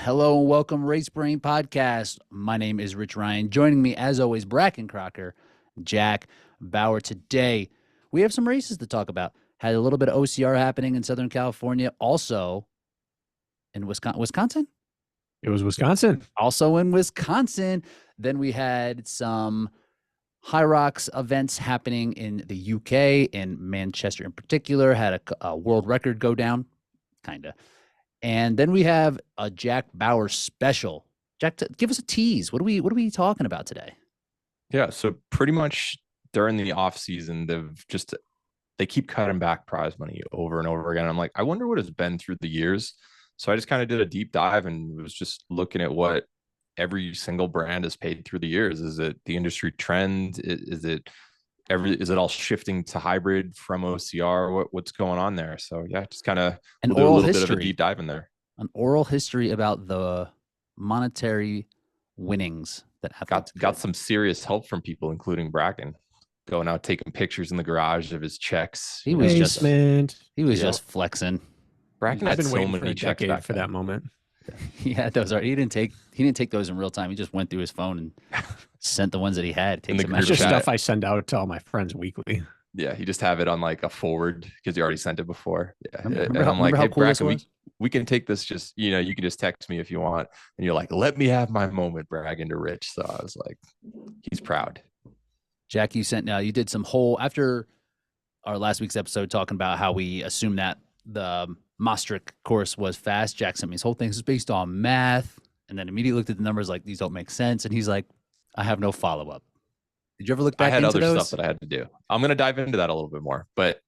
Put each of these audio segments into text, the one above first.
Hello and welcome Race Brain Podcast. My name is Rich Ryan. Joining me as always, Bracken Crocker, Jack Bauer. Today, we have some races to talk about. Had a little bit of OCR happening in Southern California. Also in Wisconsin? It was Wisconsin. Also in Wisconsin. Then we had some Hyrox events happening in the UK, in Manchester in particular. Had a world record go down, kind of. And then we have a Jack Bauer special. Jack, give us a tease. What are we talking about today? Yeah, so pretty much during the off season, they keep cutting back prize money over and over again. I'm like, I wonder what it's been through the years. So I just kind of did a deep dive and was just looking at what every single brand has paid through the years. Is it the industry trend? Is it all shifting to hybrid from OCR? What's going on there? So yeah, just kind of do a little bit of a deep dive in there. An oral history about the monetary winnings that have got some serious help from people, including Bracken, going out taking pictures in the garage of his checks. He was just flexing. Bracken had so many checks back for that moment. He had those. He didn't take those in real time. He just went through his phone and sent the ones that he had. It's just stuff I send out to all my friends weekly. Yeah, you just have it on like a forward because you already sent it before. Yeah, and I'm like, hey, Bracken, we can take this. Just you can just text me if you want. And you're like, let me have my moment, bragging to Rich. So I was like, he's proud. Jack, you did some whole after our last week's episode talking about how we assumed that the Maastricht course was fast. Jack sent me his whole thing. This is based on math, and then immediately looked at the numbers like these don't make sense. And he's like, I have no follow up. Did you ever look back into those? I had other stuff that I had to do. I'm going to dive into that a little bit more, but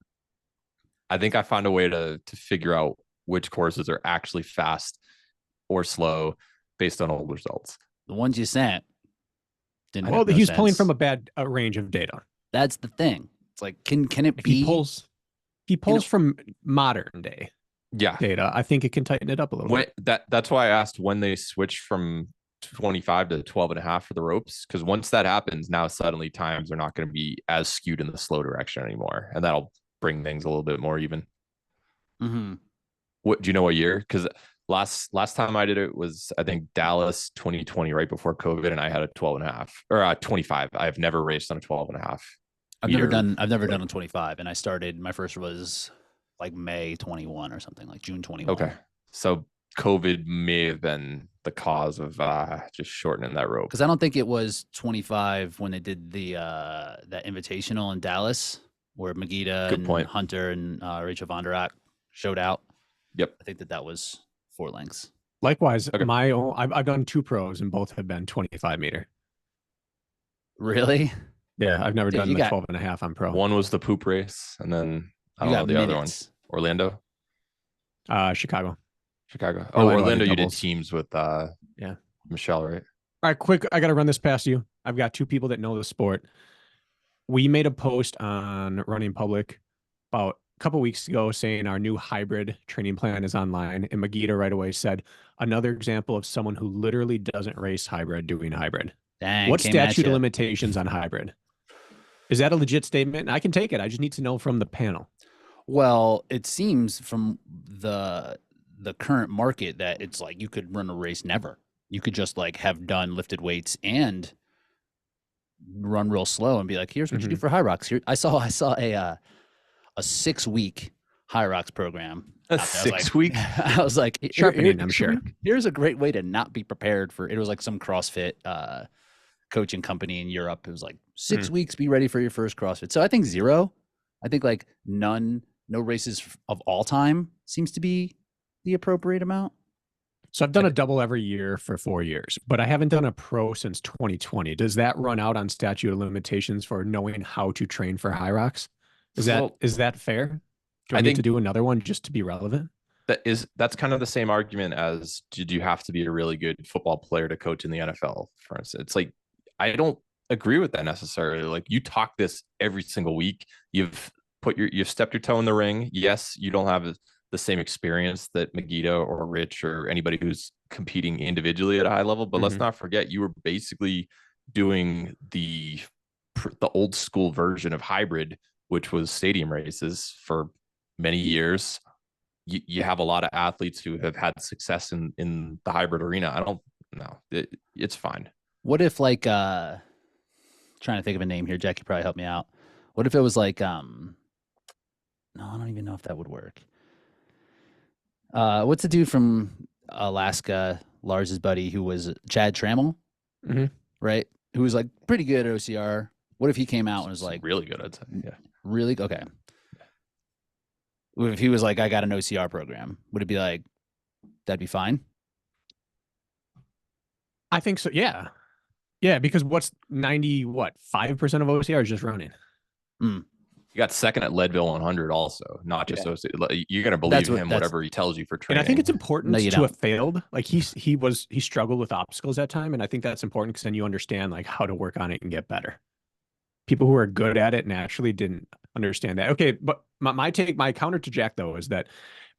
I think I found a way to figure out which courses are actually fast or slow based on old results. The ones you sent didn't. Well, he's pulling from a range of data. That's the thing. It's like, can it be? He pulls from modern day data. I think it can tighten it up a little bit. That's why I asked when they switched from 25 to 12.5 for the ropes, because once that happens, now suddenly times are not going to be as skewed in the slow direction anymore, and that'll bring things a little bit more even. Mm-hmm. What do you know what year? Because last time I did it was, I think, Dallas 2020, right before COVID, and I had a 12.5 or 25. I've never raced on a 12.5. I've never done a 25, and I started, my first was like May 21 or something, like June 21. Okay, so COVID may have been the cause of just shortening that rope. Because I don't think it was 25 when they did the that invitational in Dallas where Magida and Hunter and Rachel Von Der Ack showed out. Yep, I think that was 4 lengths. Likewise, I've done 2 pros and both have been 25 meter. Really? Yeah, I've never done the 12.5 on pro. One was the poop race, and then I don't know the other one. Orlando, Chicago. Oh, Orlando, you did teams with Michelle, right? All right, quick. I got to run this past you. I've got 2 people that know the sport. We made a post on Running Public about a couple weeks ago saying our new hybrid training plan is online. And Magida right away said, another example of someone who literally doesn't race hybrid doing hybrid. Dang, what statute of limitations on hybrid? Is that a legit statement? I can take it. I just need to know from the panel. Well, it seems from the current market that it's like you could run a race never. You could just like have done lifted weights and run real slow and be like, here's what you do for Hyrox. Here, I saw a 6-week Hyrox program. A 6-week? I was like, sharpening, I'm sure. Here's a great way to not be prepared for it. Was like some CrossFit coaching company in Europe. It was like 6 weeks, be ready for your first CrossFit. So I think 0. I think like no races of all time seems to be the appropriate amount. So I've done a double every year for 4 years, but I haven't done a pro since 2020. Does that run out on statute of limitations for knowing how to train for Hyrox? Is that fair? Do I need to do another one just to be relevant? That's kind of the same argument as, did you have to be a really good football player to coach in the NFL, for instance? It's like, I don't agree with that necessarily. Like, you talk this every single week. You've stepped your toe in the ring. Yes, you don't have the same experience that Magida or Rich or anybody who's competing individually at a high level, but let's not forget, you were basically doing the old school version of hybrid, which was stadium races for many years you have a lot of athletes who have had success in the hybrid arena. I don't know. It's fine. What if like trying to think of a name here, Jackie probably help me out. What if it was like no, I don't even know if that would work. What's the dude from Alaska, Lars's buddy, who was Chad Trammell, right? Who was like pretty good at OCR. What if he came out and was like really good? I'd say, yeah, really okay. If he was like, I got an OCR program, would it be like that'd be fine? I think so. Yeah. Yeah. Because what's 5% of OCR is just running. You got second at Leadville 100 also, not just OCR. You're going to believe him, whatever he tells you for training. And I think it's important to have failed. Like he struggled with obstacles that time. And I think that's important because then you understand like how to work on it and get better. People who are good at it naturally didn't understand that. Okay. But my counter to Jack though, is that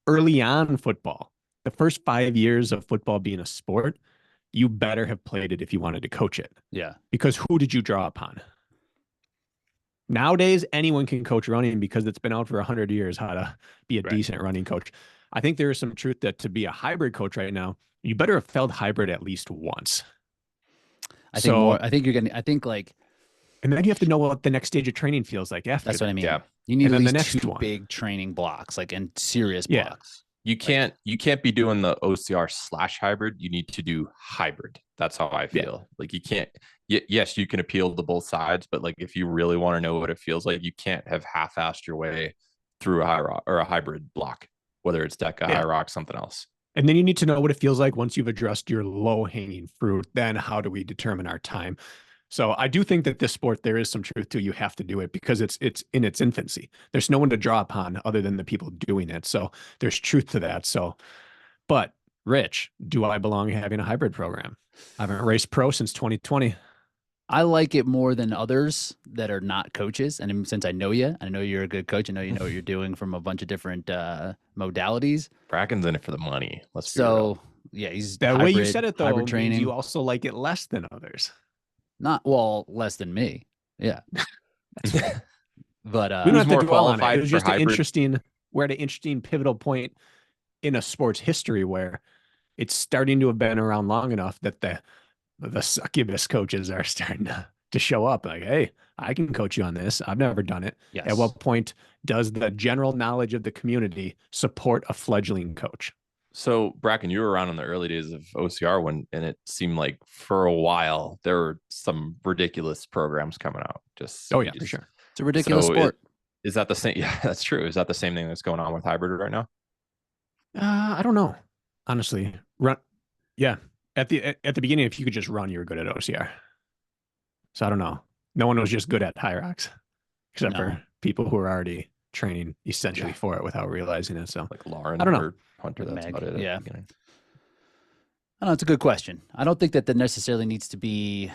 early on football, the first 5 years of football being a sport, you better have played it if you wanted to coach it. Yeah. Because who did you draw upon? Nowadays, anyone can coach running because it's been out for 100 years how to be a decent running coach. I think there is some truth that to be a hybrid coach right now, you better have failed hybrid at least once. I think like, and then you have to know what the next stage of training feels like after. That's what I mean. Yeah. You need at least two big training blocks, like and serious blocks. You can't be doing the OCR/hybrid. You need to do hybrid. That's how I feel. Like you can't. Yes, you can appeal to both sides, but like if you really want to know what it feels like, you can't have half-assed your way through a Hyrox or a hybrid block, whether it's DECA, Hyrox, something else. And then you need to know what it feels like once you've addressed your low-hanging fruit. Then how do we determine our time? So I do think that this sport, there is some truth to you have to do it because it's in its infancy. There's no one to draw upon other than the people doing it. So there's truth to that. So, but Rich, do I belong having a hybrid program? I haven't raced pro since 2020. I like it more than others that are not coaches. And since I know you, I know you're a good coach. I know you know what you're doing from a bunch of different modalities. Bracken's in it for the money. Let's be real. Yeah, he's that hybrid, way you said it though. Hybrid training. You also like it less than others. Less than me. Yeah. But we don't have to dwell on it. It was just an interesting, we're at an interesting pivotal point in a sport's history where it's starting to have been around long enough that the succubus coaches are starting to show up like, hey, I can coach you on this. I've never done it. Yes. At what point does the general knowledge of the community support a fledgling coach? So Bracken, you were around in the early days of OCR and it seemed like for a while there were some ridiculous programs coming out. For sure. It's a ridiculous sport. Is that the same? Yeah, that's true. Is that the same thing that's going on with hybrid right now? I don't know. Honestly, yeah. At the beginning, if you could just run, you were good at OCR. So I don't know. No one was just good at Hyrox, except for people who are already training essentially for it without realizing it. So like Lauren, I don't know. Hunter, that's about it. Yeah. I don't know. It's a good question. I don't think that necessarily needs to be.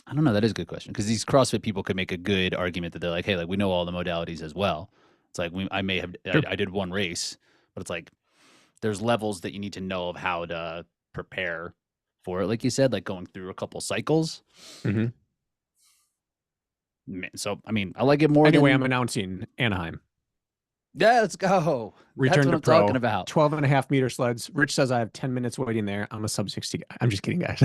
I don't know. That is a good question because these CrossFit people could make a good argument that they're like, hey, like we know all the modalities as well. It's like I may have I did one race, but it's like there's levels that you need to know of how to prepare for it. Like you said, like going through a couple cycles. Mm-hmm. So I mean, I like it more. Anyway, I'm announcing Anaheim. Yeah, let's go. Return That's what to I'm pro, talking about. 12.5 meter sleds. Rich says I have 10 minutes waiting there. I'm a sub 60 guy. I'm just kidding, guys.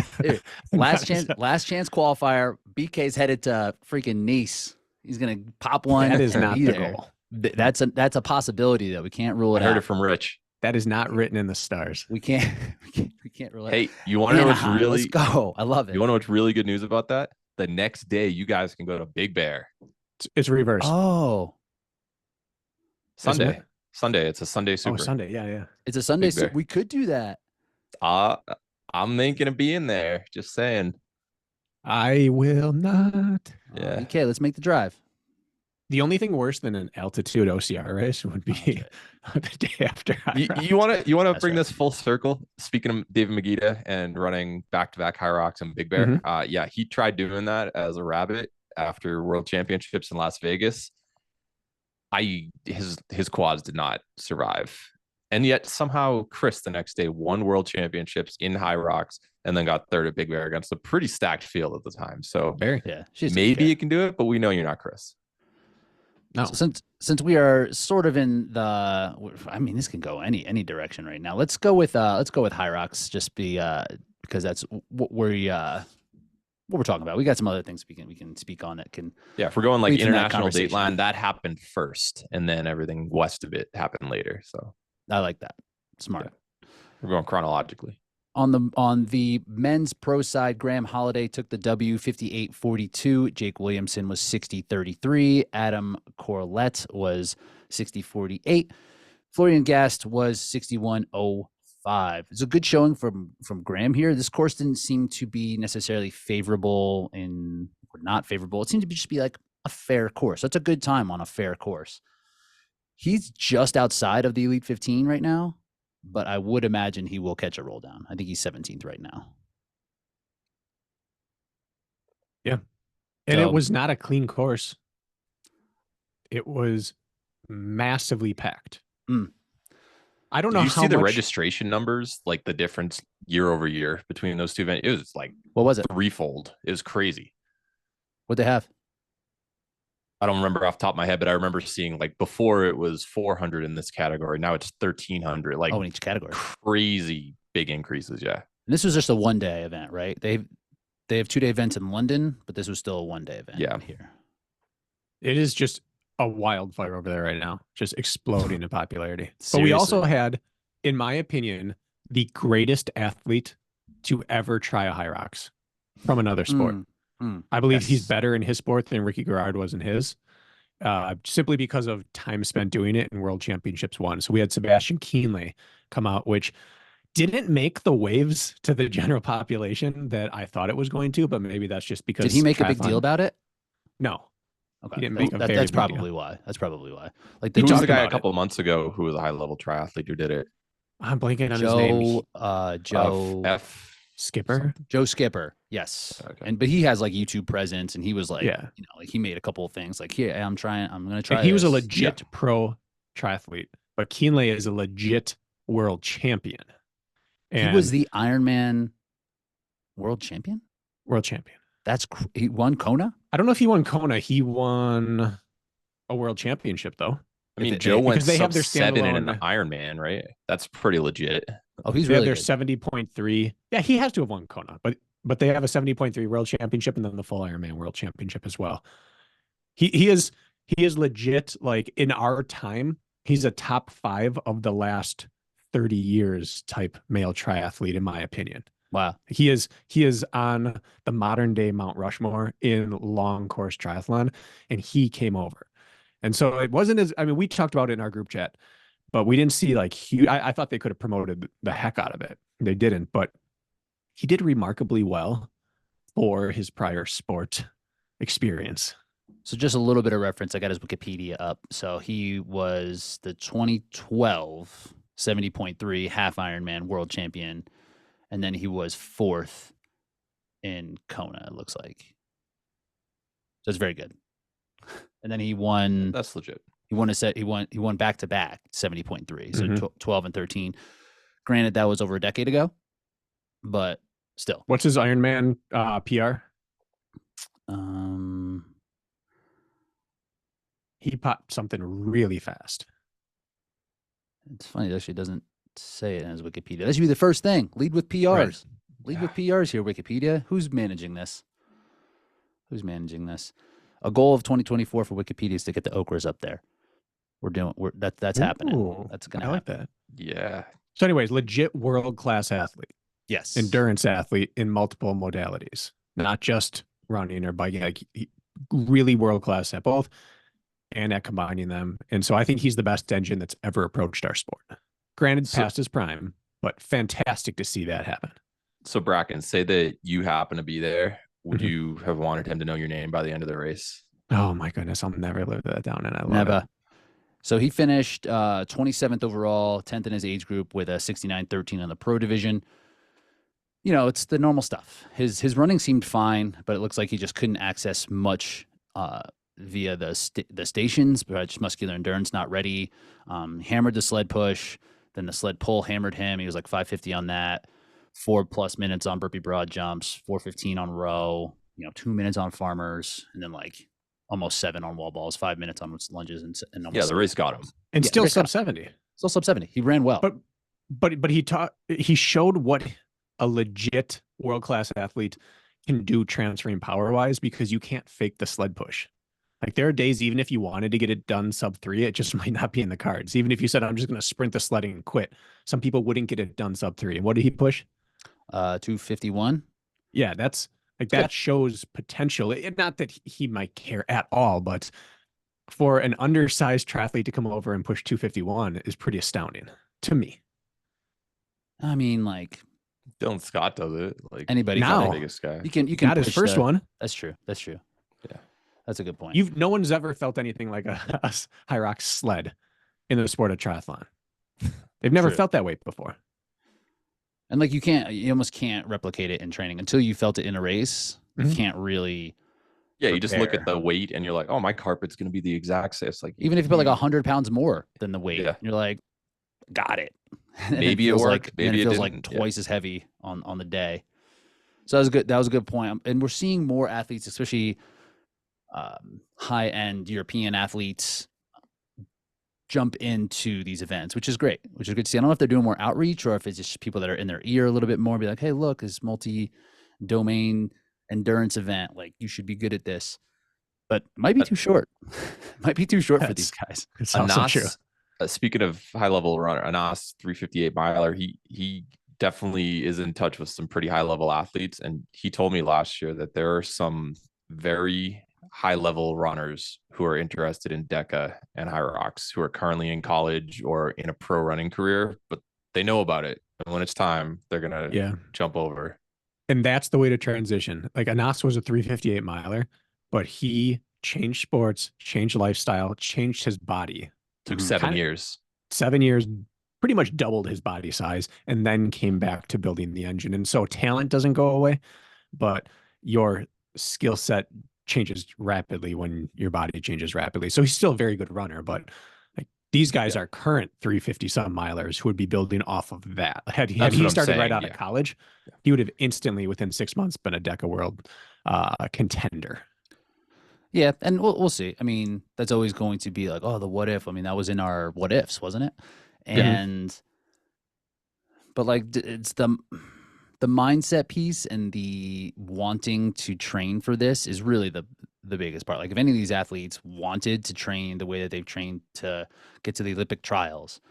last chance qualifier. BK's headed to freaking Nice. He's gonna pop one. That is not the goal. That's a possibility though. We can't rule it out. I heard it from Rich. That is not written in the stars. We can't rule it out. Hey, you want to know what's really? Let's go. I love it. You want to know what's really good news about that? The next day, you guys can go to Big Bear. It's reversed. Oh. Sunday. It's a Sunday super. Oh, Sunday. Yeah. It's a Sunday super. We could do that. I'm thinking of being there. Just saying. I will not. Yeah. Okay, let's make the drive. The only thing worse than an altitude OCR race would be the day after. You want to bring this full circle. Speaking of David Magida and running back-to-back Hyrox and Big Bear. Mm-hmm. He tried doing that as a rabbit after World Championships in Las Vegas. His quads did not survive. And yet somehow Chris the next day won World Championships in Hyrox and then got third at Big Bear against a pretty stacked field at the time. So maybe you can do it, but we know you're not Chris. No. So since we are sort of in the, I mean, this can go any direction right now. Let's go with Hyrox, just because that's what we're talking about. We got some other things we can speak on that can. Yeah, if we're going like lead from that international conversation. dateline, that happened first, and then everything west of it happened later. So I like that. Smart. Yeah. We're going chronologically. On the men's pro side, Graham Holiday took the W 58-42. Jake Williamson was 60-33. Adam Corlett was 60-48. Florian Gast was 61-05. It's a good showing from Graham here. This course didn't seem to be necessarily favorable or not favorable. It seemed to just be like a fair course. That's a good time on a fair course. He's just outside of the Elite 15 right now, but I would imagine he will catch a roll down. I think he's 17th right now. Yeah. And it was not a clean course. It was massively packed. I don't know how you see the registration numbers, like the difference year over year between those two events? It was like, what was it? Threefold. It was crazy. What'd they have? I don't remember off the top of my head, but I remember seeing like before it was 400 in this category. Now it's 1,300. Like, in each category. Crazy big increases. Yeah. And this was just a 1-day event, right? They have 2-day events in London, but this was still a 1-day event here. It is just a wildfire over there right now, just exploding in popularity. Seriously. But we also had, in my opinion, the greatest athlete to ever try a Hyrox from another sport. I believe he's better in his sport than Ricky Garrard was in his, simply because of time spent doing it in World Championships 1. So we had Sebastian Kienle come out, which didn't make the waves to the general population that I thought it was going to, but maybe that's just because. Did he make a big deal about it? No. Okay. He didn't make that's probably why. That's probably why. Like, who was the guy a couple of months ago who was a high level triathlete who did it? I'm blanking on his name. Joe Skipper. Joe Skipper. Yes. Okay. But he has like YouTube presence, and he was like, Yeah. like he made a couple of things like, here, I'm going to try. And he was a legit pro triathlete, but Kienle is a legit world champion. And he was the Ironman world champion? World champion. He won Kona? I don't know if he won Kona. He won a world championship, though. I mean, Joe went they have their 7 in an standalone Ironman, right? That's pretty legit. Oh, he's they really have their 70.3. Yeah, he has to have won Kona, but they have a 70.3 world championship and then the full Ironman world championship as well. He is legit. Like, in our time, he's a top 5 of the last 30 years type male triathlete, in my opinion. Wow. He is on the modern day Mount Rushmore in long course triathlon, and he came over. And so it wasn't we talked about it in our group chat, but we didn't see like huge. I thought they could have promoted the heck out of it. They didn't, but he did remarkably well for his prior sport experience. So just a little bit of reference. I got his Wikipedia up. So he was the 2012 70.3 half Ironman world champion. And then he was 4th in Kona, it looks like. So it's very good. And then he won. That's legit. He won back to back 70.3. So 12 and 13. Granted, that was over a decade ago, but still. What's his Ironman PR? He popped something really fast. It's funny. It actually doesn't say it in his Wikipedia. That should be the first thing. Lead with PRs. Right. Lead with PRs here, Wikipedia. Who's managing this? A goal of 2024 for Wikipedia is to get the Okras up there. That's happening. That's gonna happen. Like that. Yeah. So anyways, legit world-class athlete. Yes. Endurance athlete in multiple modalities, not just running or biking, like really world-class at both and at combining them. And so I think he's the best engine that's ever approached our sport. Granted, past his prime, but fantastic to see that happen. So Bracken, say that you happen to be there. Would you have wanted him to know your name by the end of the race? Oh my goodness, I'll never live that down, and I love it. So he finished 27th overall, 10th in his age group with a 69-13 in the pro division. It's the normal stuff. His running seemed fine, but it looks like he just couldn't access much via the stations, but just muscular endurance not ready. Hammered the sled push, then the sled pull hammered him. He was like 550 on that. 4+ minutes on burpee broad jumps, 4:15 on row, 2 minutes on farmers, and then like almost 7 on wall balls, 5 minutes on lunges, and almost Yeah, the 7 race on got wall him. balls. And Yeah, still race got sub him. 70. Still sub 70. He ran well. But he showed what a legit world-class athlete can do transferring power-wise, because you can't fake the sled push. Like, there are days, even if you wanted to get it done sub 3, it just might not be in the cards. Even if you said, I'm just going to sprint the sledding and quit, some people wouldn't get it done sub 3. And what did he push? 251. Yeah, that's like, that shows potential. Not that he might care at all, but for an undersized triathlete to come over and push 251 is pretty astounding to me. I mean, like, Dylan Scott does it. Like, anybody he's not now, the biggest guy. You can not his push first one. That's true. Yeah. That's a good point. No one's ever felt anything like a Hyrox sled in the sport of triathlon. They've never True. felt that weight before. And like, you almost can't replicate it in training until you felt it in a race. You can't really. Yeah, you just look at prepare. the weight and you're like, oh, my carpet's going to be the exact same. It's like, Even if you put like 100 pounds more than the weight, Yeah. you're like, got it. And Maybe it feels worked, like, maybe and it it feels like didn't. Yeah. twice as heavy on the day. So that was good. That was a good point. And we're seeing more athletes, especially high end European athletes, jump into these events, which is great, which is good to see. I don't know if they're doing more outreach or if it's just people that are in their ear a little bit more, be like, hey, look, this multi-domain endurance event, like, you should be good at this. But it might be too short. Might be too short for these guys. It's also true. Speaking of high level runner, Anas 358 miler, he definitely is in touch with some pretty high level athletes. And he told me last year that there are some very high level runners who are interested in DECA and Hyrox, who are currently in college or in a pro running career, but they know about it. And when it's time, they're going to jump over. And that's the way to transition. Like, Anas was a 358 miler, but he changed sports, changed lifestyle, changed his body. Took 7 years. 7 years, pretty much doubled his body size, and then came back to building the engine. And so talent doesn't go away, but your skill set changes rapidly when your body changes rapidly. So he's still a very good runner, but like, these guys are current 350 some milers who would be building off of that. Had he started right out of college, he would have instantly, within 6 months, been a DECA world contender. Yeah, and we'll see. I mean, that's always going to be like, oh, the what if. I mean, that was in our what ifs, wasn't it? And but like, it's the mindset piece and the wanting to train for this is really the biggest part. Like, if any of these athletes wanted to train the way that they've trained to get to the Olympic trials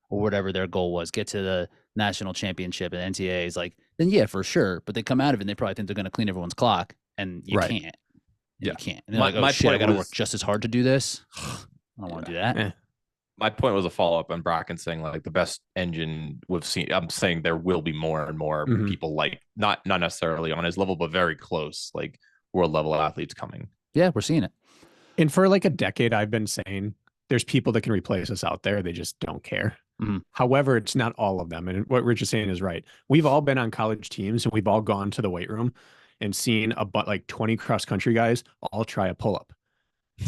or whatever their goal was, get to the national championship and NCAAs, like, then yeah, for sure. But they come out of it and they probably think they're going to clean everyone's clock, and you can't. Yeah. You can't. And they're like, oh shit, I got to work just as hard to do this. I don't want to do that. My point was a follow-up on Bracken saying, like, the best engine we've seen. I'm saying there will be more and more people, like, not necessarily on his level, but very close, like world level athletes coming. Yeah, we're seeing it. And for like a decade, I've been saying there's people that can replace us out there. They just don't care. However, it's not all of them. And what Rich is saying is right. We've all been on college teams and we've all gone to the weight room and seen like 20 cross country guys all try a pull-up.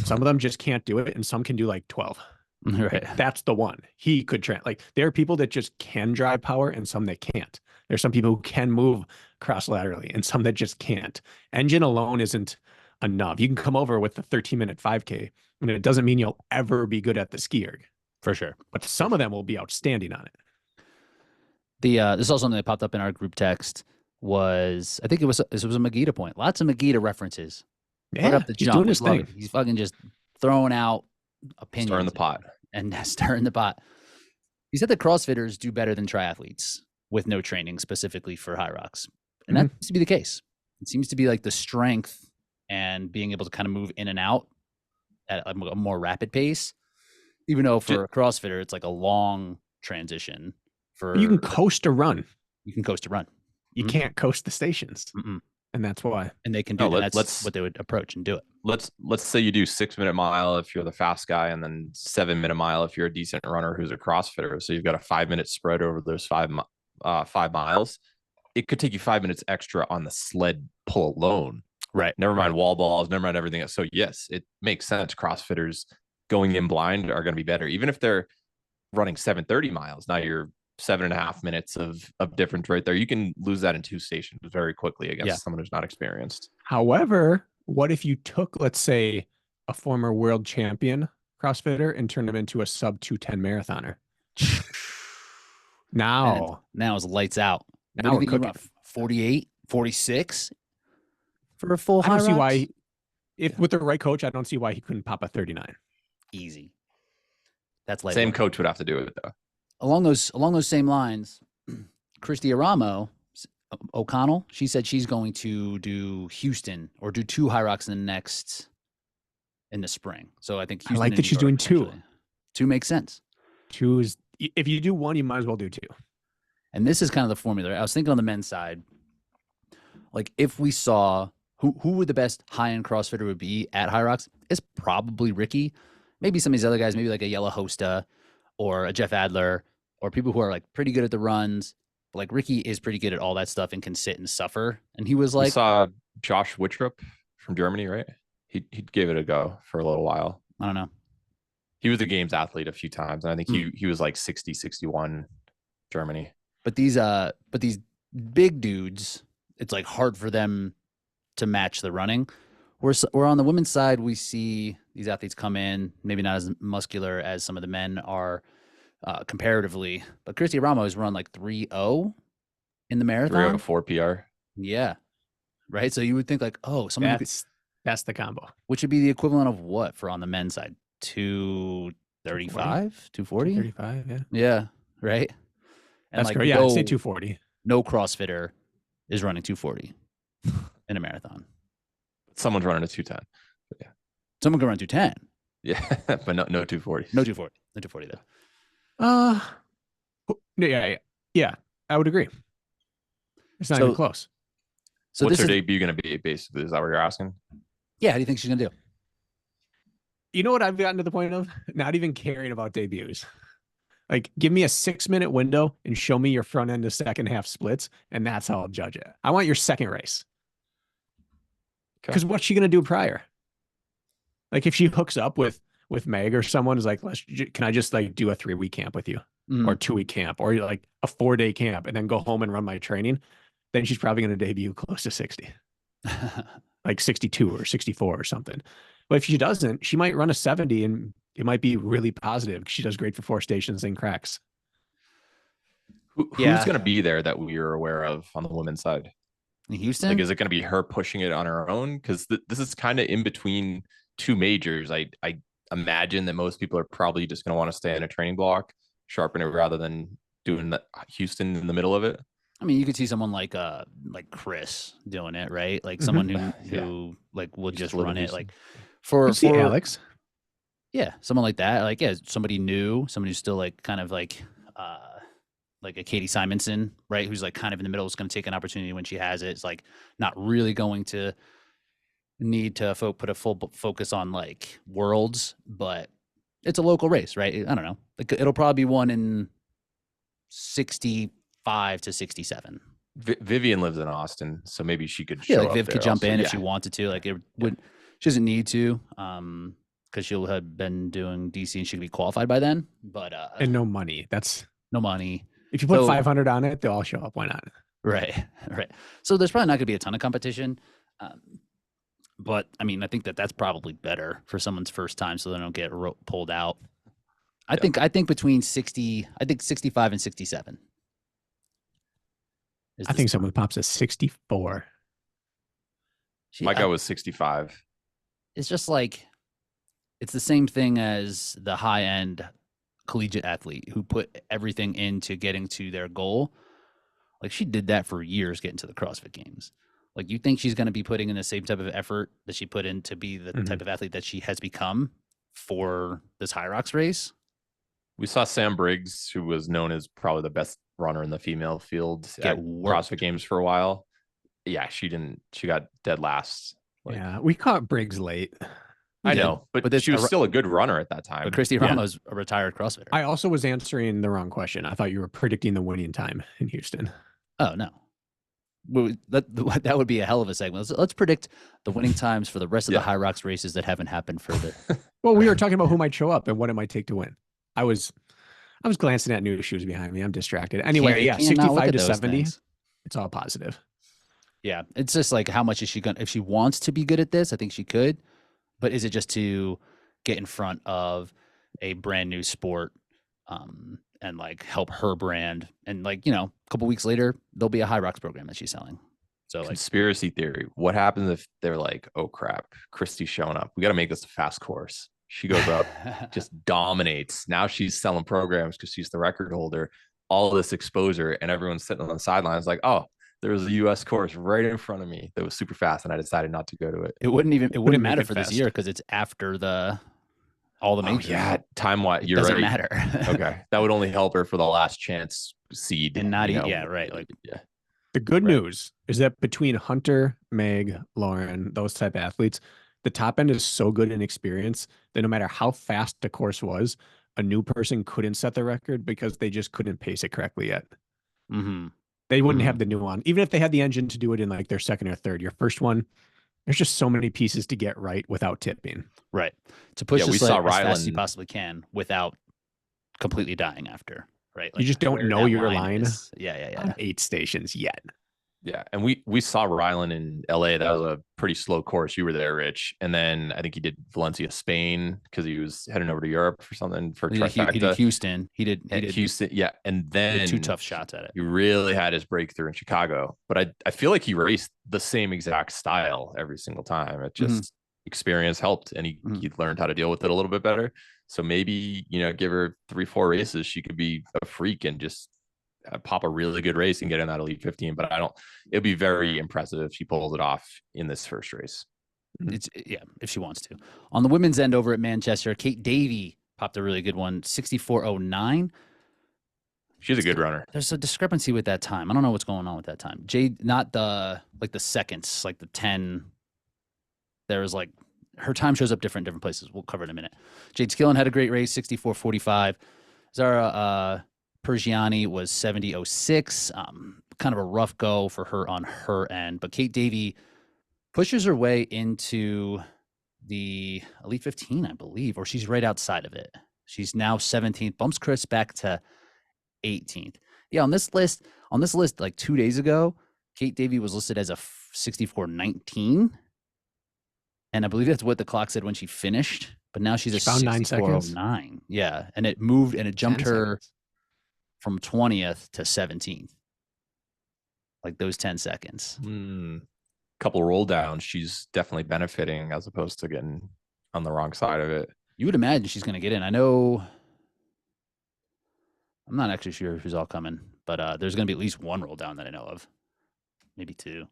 Some of them just can't do it, and some can do like 12. Right. That's the one. He could train. Like, there are people that just can drive power and some that can't. There's some people who can move cross laterally and some that just can't. Engine alone isn't enough. You can come over with the 13-minute 5K, and it doesn't mean you'll ever be good at the ski erg. For sure. But some of them will be outstanding on it. This is also something that popped up in our group text. This was a Magita point. Lots of Magita references. Yeah, right up the he's jump. doing his thing. He's fucking just throwing out opinions. Stirring the pot. And stirring the pot. He said that CrossFitters do better than triathletes with no training specifically for Hyrox. And that seems to be the case. It seems to be like the strength and being able to kind of move in and out at a more rapid pace. Even though for a CrossFitter, it's like a long transition. You can coast a run. You can coast a run. You can't coast the stations. And that's why. And they can do that. That's what they would approach and do it. Let's say you do 6-minute mile if you're the fast guy, and then 7-minute mile if you're a decent runner who's a CrossFitter. So you've got a 5-minute spread over those 5 miles. It could take you 5 minutes extra on the sled pull alone. Right. Never mind wall balls, never mind everything else. So yes, it makes sense. CrossFitters going in blind are going to be better. Even if they're running 7:30 miles, now you're 7.5 minutes of difference right there. You can lose that in 2 stations very quickly against someone who's not experienced. However, what if you took, let's say, a former world champion CrossFitter and turned him into a sub 210 marathoner. Now it's lights out. Now What we're do you think? cooking. 48, 46 for a full I don't see Hyrox? why, with the right coach, I don't see why he couldn't pop a 39. Easy. That's light Same work. coach would have to do it though. Along those same lines, Christy Aramo, O'Connell, she said she's going to do Houston or do 2 Hyrox in the spring. So I think Houston I like and that New she's York doing 2. potentially. 2 makes sense. 2 is, if you do 1, you might as well do 2. And this is kind of the formula. I was thinking on the men's side, like if we saw who would the best high-end CrossFitter would be at Hyrox, it's probably Ricky. Maybe some of these other guys, maybe like a Yella Hosta or a Jeff Adler or people who are like pretty good at the runs. But like Ricky is pretty good at all that stuff and can sit and suffer. And he was like, you saw Josh Wittrup from Germany, right? He gave it a go for a little while. I don't know. He was a games athlete a few times. And I think he was like 60, 61 Germany. But these big dudes, it's like hard for them to match the running. We're on the women's side, we see these athletes come in, maybe not as muscular as some of the men are comparatively, but Christy Ramos has run like 3:0 in the marathon. 3:04 PR. Yeah. Right. So you would think like, oh, someone that's the combo. which would be the equivalent of what for on the men's side? 235, 240? 235, yeah. Yeah. Right. And That's like great. Yeah, I'd say 240. No CrossFitter is running 240 in a marathon. Someone's running a 210. Yeah. Someone can run 210. Yeah, but no 240. No 240. No 240 though. Yeah, I would agree. It's not even close. So what's her debut going to be, basically? Is that what you're asking? Yeah, how do you think she's going to do? You know what I've gotten to the point of? Not even caring about debuts. Like, give me a 6-minute window and show me your front end to second half splits, and that's how I'll judge it. I want your second race. Because what's she going to do prior? Like, if she hooks up with Meg or someone is like, can I just like do a 3-week camp with you or 2-week camp or like a 4-day camp and then go home and run my training? Then she's probably going to debut close to 60, like 62 or 64 or something. But if she doesn't, she might run a 70 and it might be really positive. She does great for 4 stations and cracks. Who's going to be there that we are aware of on the women's side? In Houston? Like, is it going to be her pushing it on her own? Because this is kind of in between 2 majors. I imagine that most people are probably just going to want to stay in a training block, sharpen it rather than doing the Houston in the middle of it. I mean, you could see someone like Chris doing it, right? Like someone who like will just run it like for Alex. Yeah, someone like that. Like, yeah, somebody new, somebody who's still like kind of like a Katie Simonson, right? Who's like kind of in the middle, is going to take an opportunity when she has it. It's like not really going to need to put a full focus on like worlds, but it's a local race, right? I don't know. Like, it'll probably be one in 65 to 67. Vivian lives in Austin, so maybe she could. Yeah, like Viv could jump in if she wanted to. Like, it would. She doesn't need to, because she'll have been doing DC and she could be qualified by then. But and no money. That's no money. If you put 500 on it, they'll all show up. Why not? Right. So there's probably not going to be a ton of competition. But I mean, I think that's probably better for someone's first time, so they don't get pulled out. I think between 65 and 67. I think someone pops a 64. My guy was 65. It's just like, it's the same thing as the high end collegiate athlete who put everything into getting to their goal. Like, she did that for years getting to the CrossFit Games. Like, you think she's going to be putting in the same type of effort that she put in to be the type of athlete that she has become for this Hyrox race? We saw Sam Briggs, who was known as probably the best runner in the female field at CrossFit Games for a while. Yeah, she got dead last. Yeah, we caught Briggs late. I know, but she was still a good runner at that time. But Christy Ramos, a retired CrossFitter. I also was answering the wrong question. I thought you were predicting the winning time in Houston. Oh, no. That would be a hell of a segment. Let's predict the winning times for the rest of the Hyrox races that haven't happened further. Well, we were talking about who might show up and what it might take to win. I was glancing at new shoes behind me. I'm distracted. Anyway, 65 to 70. Things. It's all positive. Yeah, it's just like, how much is she going to, if she wants to be good at this, I think she could. but is it just to get in front of a brand new sport and like help her brand? And like, a couple weeks later, there'll be a Hyrox program that she's selling. So like, conspiracy theory. What happens if they're like, oh crap, Christy's showing up. We got to make this a fast course. She goes up, just dominates. Now she's selling programs because she's the record holder. All this exposure, and everyone's sitting on the sidelines like, oh, there was a US course right in front of me that was super fast, and I decided not to go to it. It wouldn't matter for this year because it's after all the majors. Yeah, time-wise, you're doesn't right. matter. Okay, that would only help her for the last chance seed. And not yeah, right. Like, yeah. The good news is that between Hunter, Meg, Lauren, those type of athletes, the top end is so good in experience that no matter how fast the course was, a new person couldn't set the record because they just couldn't pace it correctly yet. Mm-hmm. They wouldn't have the new one, even if they had the engine to do it in like their second or third. Your first one, there's just so many pieces to get right without tipping. Right. To push we this saw as fast as Rylan- you possibly can without completely dying after. Right. Like, You just don't where know that your line Yeah. on 8 stations yet. Yeah, and we saw Rylan in LA. That was a pretty slow course. You were there, Rich. And then I think he did Valencia, Spain, because he was heading over to Europe for something for Trifecta. He did Houston. He did Houston. Yeah, and then 2 tough shots at it. He really had his breakthrough in Chicago. But I feel like he raced the same exact style every single time. It just experience helped, and he learned how to deal with it a little bit better. So maybe, give her 3-4 races, she could be a freak and just pop a really good race and get in that elite 15. But it'd be very impressive if she pulls it off in this first race. It's if she wants to. On the women's end over at Manchester, Kate Davey popped a really good one, 64.09. She's a good runner. There's a discrepancy with that time. I don't know what's going on with that time. Jade, not the seconds, like the 10. There's like her time shows up different places. We'll cover it in a minute. Jade Skillen had a great race, 64.45. Zara Pergiani was 70.06. Kind of a rough go for her on her end, but Kate Davey pushes her way into the Elite 15, I believe, or she's right outside of it. She's now 17th, bumps Chris back to 18th. Yeah, on this list, like 2 days ago, Kate Davey was listed as a 64.19, and I believe that's what the clock said when she finished. But now she's a 64.09. Yeah, and it moved and it jumped her from 20th to 17th. Like those 10 seconds. Couple roll downs, she's definitely benefiting as opposed to getting on the wrong side of it. You would imagine she's going to get in. I know, I'm not actually sure who's all coming, but there's going to be at least one roll down that I know of. Maybe 2.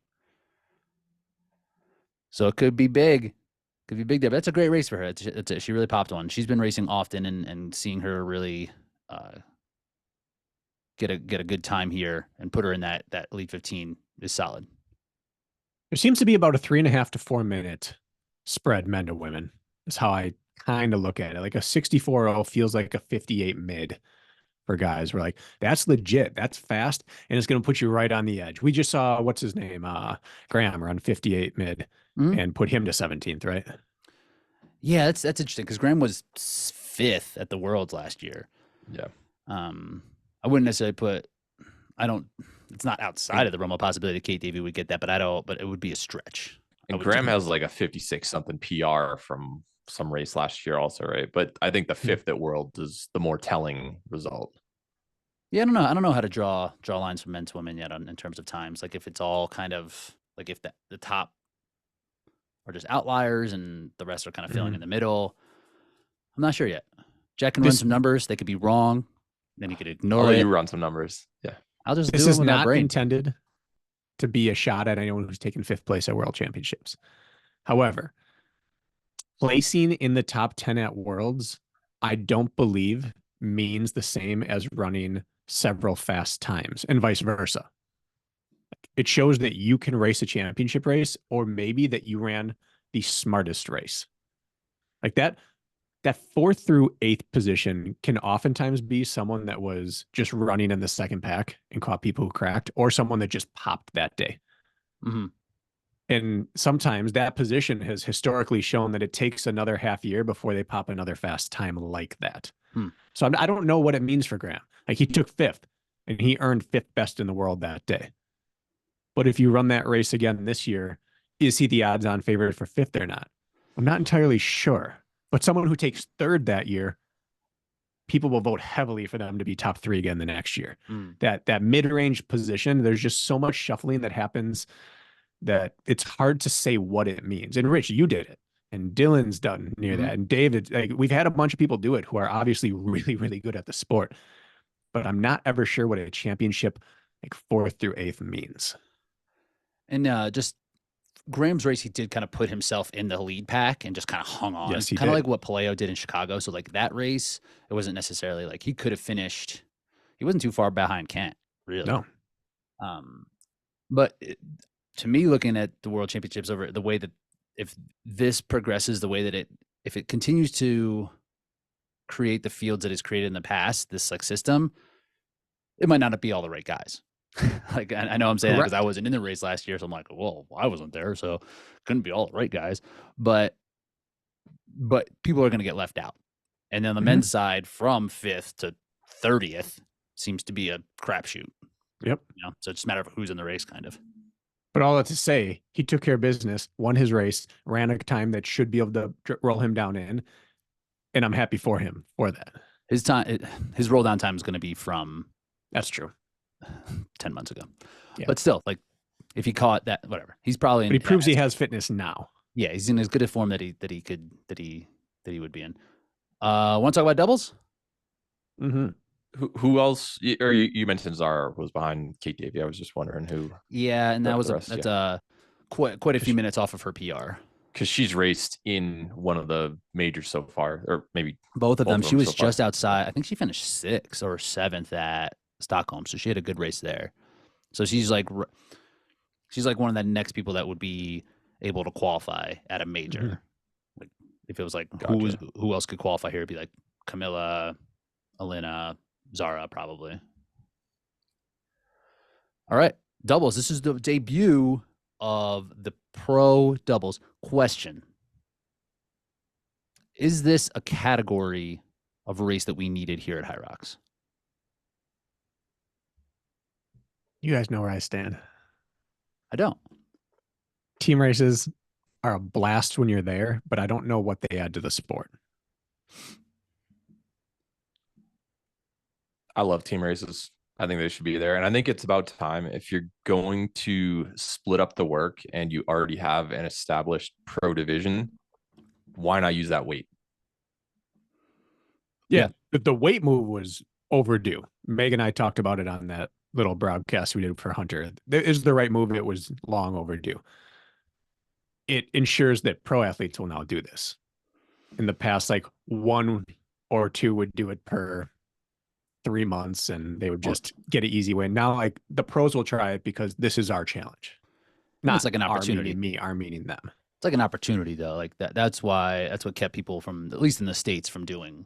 So it could be big. Could be big there. But that's a great race for her. She really popped one. She's been racing often, and seeing her really get a good time here and put her in that Elite 15 is solid. There seems to be about a 3.5 to 4 minute spread, men to women. Is how I kind of look at it. Like a 64.0 feels like a 58 mid for guys. We're like, that's legit. That's fast. And it's going to put you right on the edge. We just saw, what's his name? Graham run 58 mid and put him to 17th, right? Yeah, that's interesting because Graham was 5th at the Worlds last year. Yeah. I wouldn't necessarily it's not outside of the realm of possibility that Kate Davey would get that, but it would be a stretch. And Graham has like a 56 something PR from some race last year also, right? But I think the 5th at World is the more telling result. Yeah, I don't know how to draw lines from men to women yet in terms of times. Like if it's all kind of like if the top are just outliers and the rest are kind of filling in the middle. I'm not sure yet. Jack can run some numbers. They could be wrong. Then you could ignore it. You run some numbers. Yeah. I'll just This do it is with my not brain. intended to be a shot at anyone who's taken 5th place at World Championships. However, placing in the top 10 at Worlds, I don't believe means the same as running several fast times and vice versa. It shows that you can race a championship race, or maybe that you ran the smartest race. Like that 4th through 8th position can oftentimes be someone that was just running in the second pack and caught people who cracked, or someone that just popped that day. And sometimes that position has historically shown that it takes another half year before they pop another fast time like that. So I don't know what it means for Graham. Like he took 5th and he earned 5th best in the world that day. But if you run that race again this year, is he the odds-on favorite for 5th or not? I'm not entirely sure, but someone who takes third that year, people will vote heavily for them to be top 3 again the next year. That mid-range position, there's just so much shuffling that happens that it's hard to say what it means. And Rich, you did it, and Dylan's done near that, and David. Like, we've had a bunch of people do it who are obviously really, really good at the sport, but I'm not ever sure what a championship like 4th through 8th means. And just Graham's race, he did kind of put himself in the lead pack and just kind of hung on. Yes, he kind of did. like what Paleo did in Chicago. So like that race, it wasn't necessarily like he could have finished. He wasn't too far behind Kent, really. No. But to me, looking at the World Championships over the way that if this progresses the way that if it continues to create the fields that it's created in the past, this like system, it might not be all the right guys. Like I know I'm saying that because I wasn't in the race last year, so I'm like, well, I wasn't there, so couldn't be all the right guys. But people are going to get left out, and then the men's side from 5th to 30th seems to be a crapshoot. Yep. You know, so it's just a matter of who's in the race, kind of. But all that to say, he took care of business, won his race, ran a time that should be able to roll him down in, and I'm happy for him for that. His roll down time is going to be from. That's true. 10 months ago. Yeah. But still, like if he caught that, whatever, he's probably But he proves he has fitness now. Yeah, he's in as good a form that he would be in. Want to talk about doubles? Who else? Or you mentioned Zara was behind Kate Davey. I was just wondering who. Yeah, and that's quite a few minutes off of her PR. Because she's raced in one of the majors so far, or maybe both of them. She was just outside. I think she finished 6th or 7th at Stockholm, so she had a good race there. So she's like one of the next people that would be able to qualify at a major. Like if it was like who else could qualify here, it'd be like Camilla, Alina, Zara, probably. All right, doubles. This is the debut of the pro doubles. Question: is this a category of race that we needed here at Hyrox? You guys know where I stand. I don't. Team races are a blast when you're there, but I don't know what they add to the sport. I love team races. I think they should be there. And I think it's about time. If you're going to split up the work and you already have an established pro division, why not use that weight? Yeah. The weight move was overdue. Meg and I talked about it on that little broadcast we did for Hunter. It is the right move. It was long overdue. It ensures that pro athletes will now do this. In the past, like 1 or 2 would do it per 3 months and they would just get an easy win. Now, like the pros will try it because this is our challenge. Not it's like an opportunity. Our meeting them. It's like an opportunity though. Like that's what kept people from, at least in the States, from doing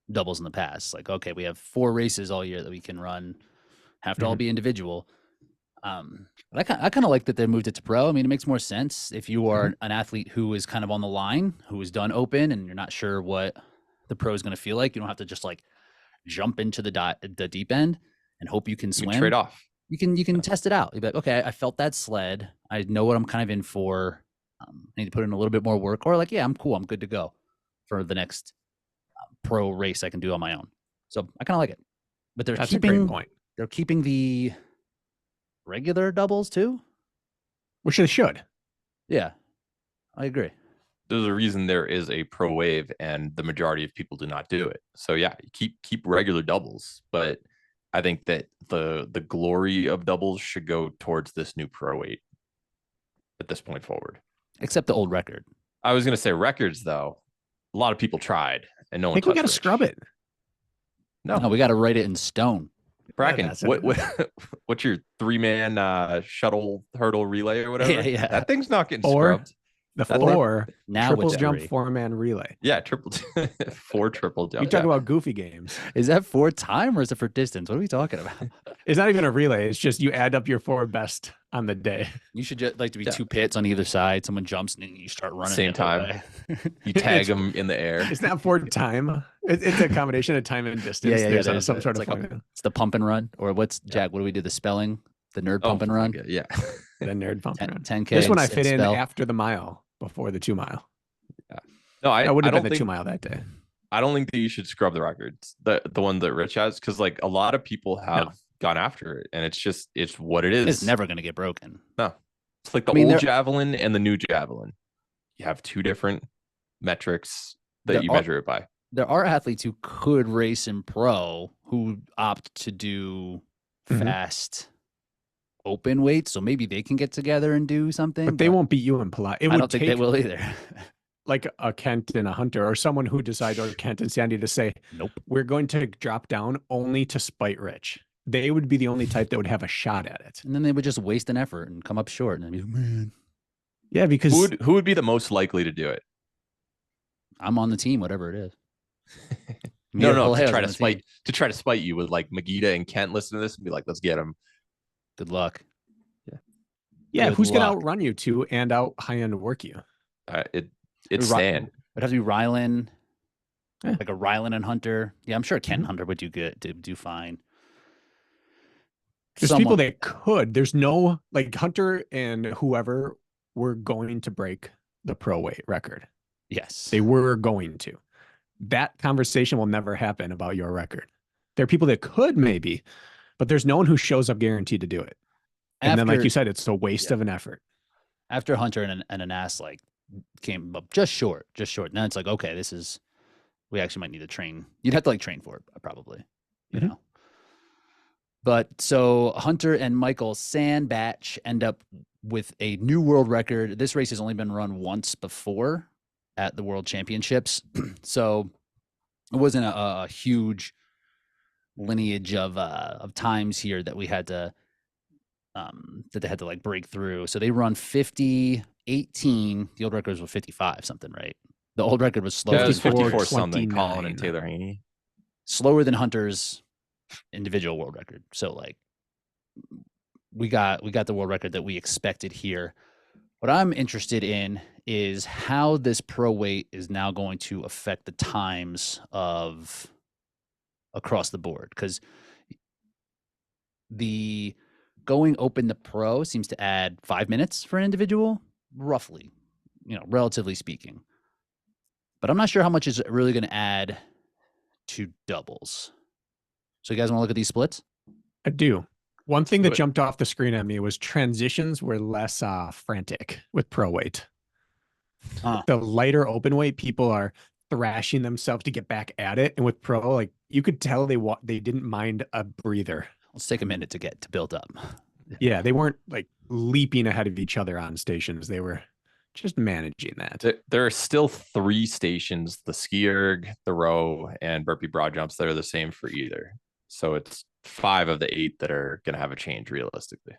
doubles in the past. Like, okay, we have 4 races all year that we can run. Have to all be individual. But I kind of like that they moved it to pro. I mean, it makes more sense if you are an athlete who is kind of on the line, who is done open, and you're not sure what the pro is going to feel like. You don't have to just like jump into the deep end and hope you can swim. You trade off. You can test it out. You'd be like, okay, I felt that sled. I know what I'm kind of in for. I need to put in a little bit more work, or like, yeah, I'm cool. I'm good to go for the next pro race I can do on my own. So I kind of like it. But That's a great point. They're keeping the regular doubles too, which they should. Yeah, I agree. There's a reason there is a pro wave, and the majority of people do not do it. So yeah, keep regular doubles, but I think that the glory of doubles should go towards this new pro weight at this point forward. Except the old record. I was going to say records though. A lot of people tried, and no one. I think we got to scrub it. No, we got to write it in stone. Bracken, what's your 3-man shuttle hurdle relay or whatever? Yeah. That thing's not getting scrubbed. The 4 now triple jump 4-man relay. Yeah, 4 triple jump. You talk about goofy games. Is that for time or is it for distance? What are we talking about? It's not even a relay. It's just you add up your 4 best on the day. You should just like to be 2 pits on either side. Someone jumps and you start running same time. You tag them in the air. It's not for time. It's a combination of time and distance. There's some sort of it's the pump and run, or what's Jack? What do we do? The spelling, the nerd pump and run. Yeah, the nerd pump and run. 10K. This one I fit in after the mile, before the 2 mile. No, That would I have been don't the think 2 mile that day. I don't think that you should scrub the records, the one that Rich has, because like a lot of people have gone after it, and it's what it is. It's never going to get broken. No, it's like the I mean, old javelin and the new javelin. You have two different metrics that you measure it by. There are athletes who could race in pro who opt to do fast open weights, so maybe they can get together and do something. But they won't beat you in Pilates. I don't think they will either. Like a Kent and a Hunter, or someone who decides, or Kent and Sandy, to say, nope, we're going to drop down only to spite Rich. They would be the only type that would have a shot at it. And then they would just waste an effort and come up short. And I'd be like, man. Yeah, because who would be the most likely to do it? I'm on the team, whatever it is. No, to try to spite you with like Magida and Kent listen to this and be like, let's get him. Good luck. Yeah, who's going to outrun you two and out high end work you? It's Stan. It'd have to be Rylan, like a Rylan and Hunter. Yeah, I'm sure Kent and Hunter would do good, do fine. There's people that could. There's no, like, Hunter and whoever were going to break the pro weight record. Yes. They were going to. That conversation will never happen about your record. There are people that could maybe, but there's no one who shows up guaranteed to do it. And then, like you said, it's a waste of an effort. After Hunter and an ass like came up just short. Now it's like, okay, we actually might need to train. You'd have to like train for it, probably, you know. But so Hunter and Michael Sandbach end up with a new world record. This race has only been run once before at the World Championships. So it wasn't a huge lineage of times here that we had to that they had to like break through. So they run 50-18. The old records were 55 something, right? The old record was slower. Yeah, it was 54 something. Colin and Taylor Haney. Slower than Hunter's individual world record. So like we got the world record that we expected here. What I'm interested in is how this pro weight is now going to affect the times of across the board, because the going open to pro seems to add 5 minutes for an individual, roughly, relatively speaking. But I'm not sure how much is really going to add to doubles. So you guys want to look at these splits? I do. One thing that jumped off the screen at me was transitions were less frantic with pro weight. The lighter open weight, people are thrashing themselves to get back at it. And with pro, like, you could tell they didn't mind a breather. Let's take a minute to build up. Yeah, they weren't like leaping ahead of each other on stations. They were just managing that. There are still 3 stations, the ski erg, the row, and burpee broad jumps, that are the same for either. So it's 5 of the 8 that are going to have a change realistically.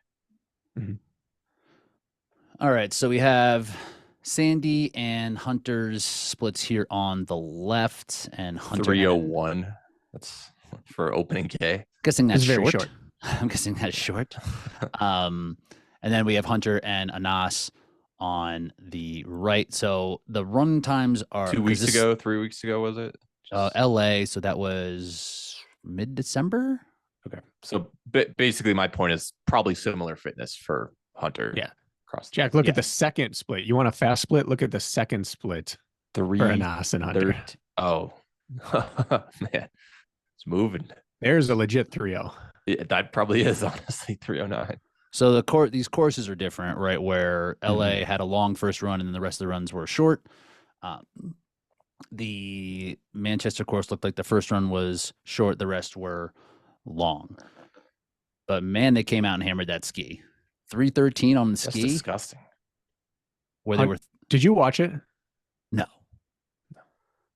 All right. So we have Sandy and Hunter's splits here on the left, and Hunter 301. That's for opening K. Guessing that's very short. I'm guessing that's short. And then we have Hunter and Anas on the right. So the run times are 3 weeks ago, was it? LA. So that was mid-December. Okay. So basically my point is probably similar fitness for Hunter. Yeah. Jack, look at the second split. You want a fast split? Look at the second split. 3 for Anas and Hunter. Oh, man. It's moving. There's a legit 3-0. Yeah, that probably is, honestly, 309. So these courses are different, right? Where LA had a long first run and then the rest of the runs were short. The Manchester course looked like the first run was short, the rest were long. But man, they came out and hammered that ski. 313 on the ski. That's disgusting. Where they were. Did you watch it? No.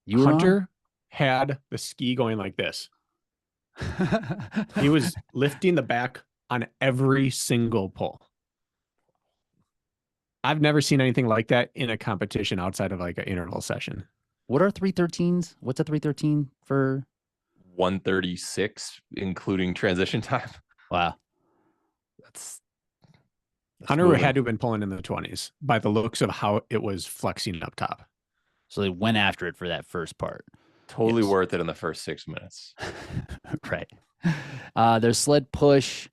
You Hunter had the ski going like this. He was lifting the back on every single pull. I've never seen anything like that in a competition outside of like an interval session. What are 313s? What's a 313 for? 136, including transition time. Wow. That's Hunter had to have been pulling in the 20s by the looks of how it was flexing up top. So they went after it for that first part. Totally worth it in the first 6 minutes. Right. There's sled push.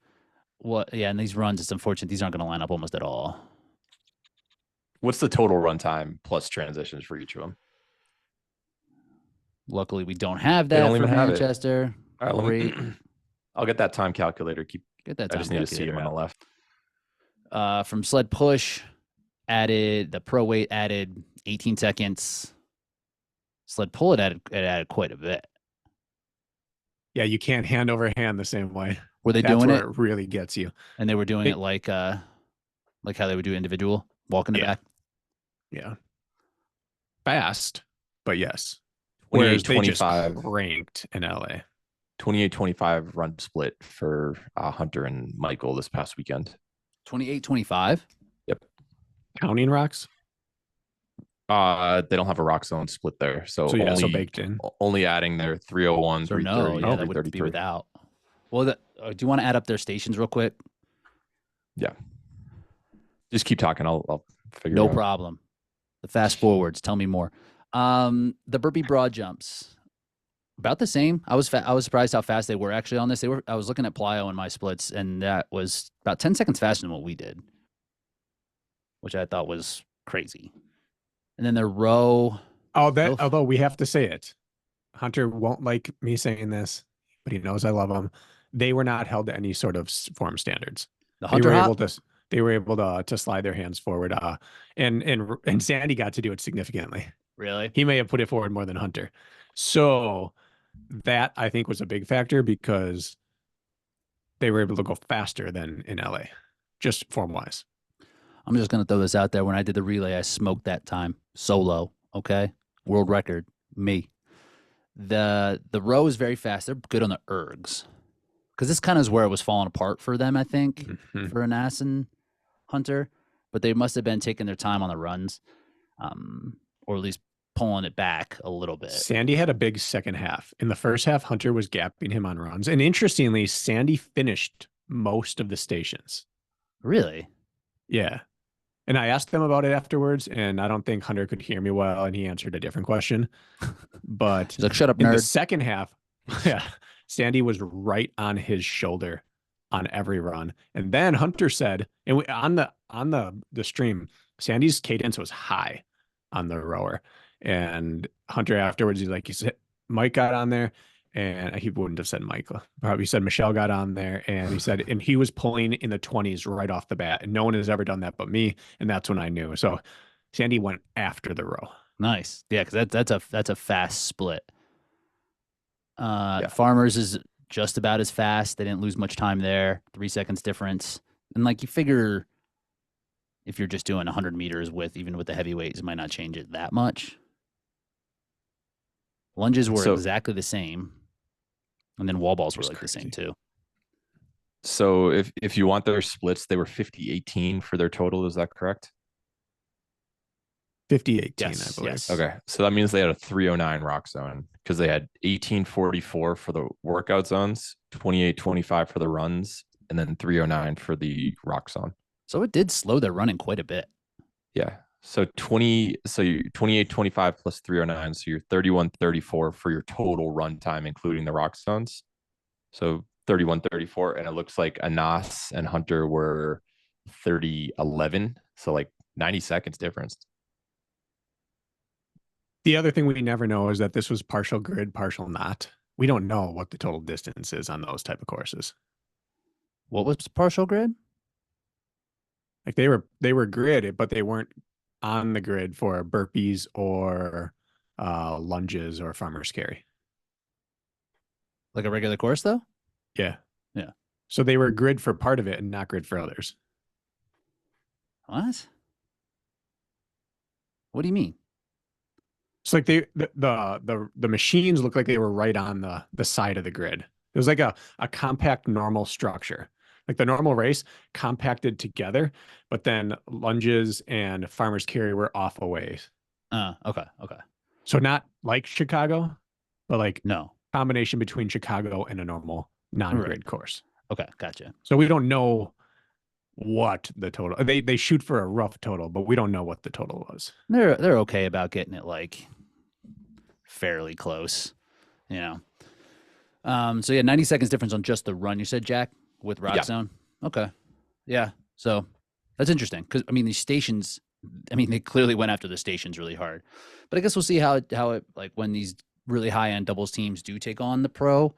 And these runs, it's unfortunate. These aren't going to line up almost at all. What's the total run time plus transitions for each of them? Luckily, we don't have They that don't for even have it. Manchester. All right, Great. I'll get that time calculator. Get that I time just need to see him on the calculator left. out. From sled push, the pro weight added 18 seconds. Sled pull, it added quite a bit. Yeah, you can't hand over hand the same way. Were they That's doing where it? it really gets you. And they were doing it like how they would do individual, walk in the back. Yeah. Fast, but yes. 28, Whereas they just 25. ranked in LA. 28-25 run split for Hunter and Michael this past weekend. 28-25. Counting rocks? They don't have a rock zone split there, so so baked in. Only adding their 301, So 330, no, yeah, that would be 333. without. Well, do you want to add up their stations real quick? Yeah. Just keep talking. I'll figure it No out. problem. The fast forwards. Tell me more. The burpee broad jumps, about the same. I was surprised how fast they were actually on this. I was looking at plyo in my splits, and that was about 10 seconds faster than what we did, which I thought was crazy. And then the row. Although we have to say it, Hunter won't like me saying this, but he knows I love him. They were not held to any sort of form standards. The Hunter they were able to slide their hands forward. And Sandy got to do it significantly. Really? He may have put it forward more than Hunter. So that I think was a big factor because they were able to go faster than in LA, just form wise. I'm just going to throw this out there. When I did the relay, I smoked that time solo. Okay. World record. Me. The row is very fast. They're good on the ergs. Because this kind of is where it was falling apart for them, I think, for Anas and Hunter. But they must have been taking their time on the runs, or at least pulling it back a little bit. Sandy had a big second half. In the first half, Hunter was gapping him on runs. And interestingly, Sandy finished most of the stations. Really? Yeah. And I asked them about it afterwards, and I don't think Hunter could hear me well, and he answered a different question. But he's like, shut up, in nerd. the second half, yeah, Sandy was right on his shoulder on every run. And then Hunter said, and on the stream, Sandy's cadence was high on the rower. And Hunter afterwards, he said, Mike got on there, and he wouldn't have said Michael. Probably said Michelle got on there, and he said, and he was pulling in the 20s right off the bat, and no one has ever done that but me, and that's when I knew. So Sandy went after the row. Nice, yeah, because that's a fast split. Farmers is just about as fast. They didn't lose much time there. 3 seconds difference, and like you figure, if you're just doing 100 meters even with the heavyweights, it might not change it that much. Lunges were exactly the same. And then wall balls were like crazy. The same too. So if you want their splits, they were 50-18 for their total. Is that correct? 50-18, yes, I believe. Yes. Okay. So that means they had a 309 rock zone because they had 1844 for the workout zones, 2825 for the runs, and then 309 for the rock zone. So it did slow their running quite a bit. Yeah. So 2825 plus 309. So you're 3134 for your total run time, including the rock zones. So 3134. And it looks like Anas and Hunter were 3011. So like 90 seconds difference. The other thing we never know is that this was partial grid, partial not. We don't know what the total distance is on those type of courses. What was partial grid? Like they were gridded, but they weren't on the grid for burpees or lunges or farmer's carry. Like a regular course, though? Yeah. Yeah. So they were grid for part of it and not grid for others. What? What do you mean? It's like the machines look like they were right on the side of the grid. It was like a compact normal structure. Like the normal race compacted together, but then lunges and farmer's carry were off a ways. Okay. So not like Chicago, but like no combination between Chicago and a normal non-grid course. Okay, gotcha. So we don't know what the total. They shoot for a rough total, but we don't know what the total was. They're okay about getting it like fairly close, you know. So yeah, 90 seconds difference on just the run. You said, Jack? With rock zone? Okay. Yeah. So that's interesting because, I mean, these stations, they clearly went after the stations really hard. But I guess we'll see how it like when these really high end doubles teams do take on the pro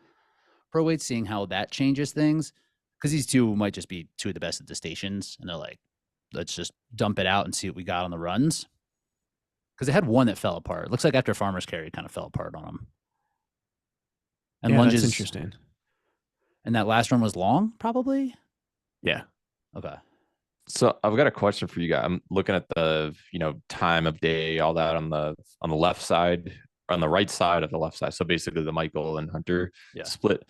weights, seeing how that changes things. Because these two might just be two of the best at the stations, and they're like, let's just dump it out and see what we got on the runs. Because they had one that fell apart. It looks like after Farmer's Carry, it kind of fell apart on them. And yeah, lunges. that's interesting. And that last run was long, probably. Yeah. Okay. So I've got a question for you guys. I'm looking at the, time of day, all that on the left side, on the right side of the left side. So basically the Michael and Hunter split.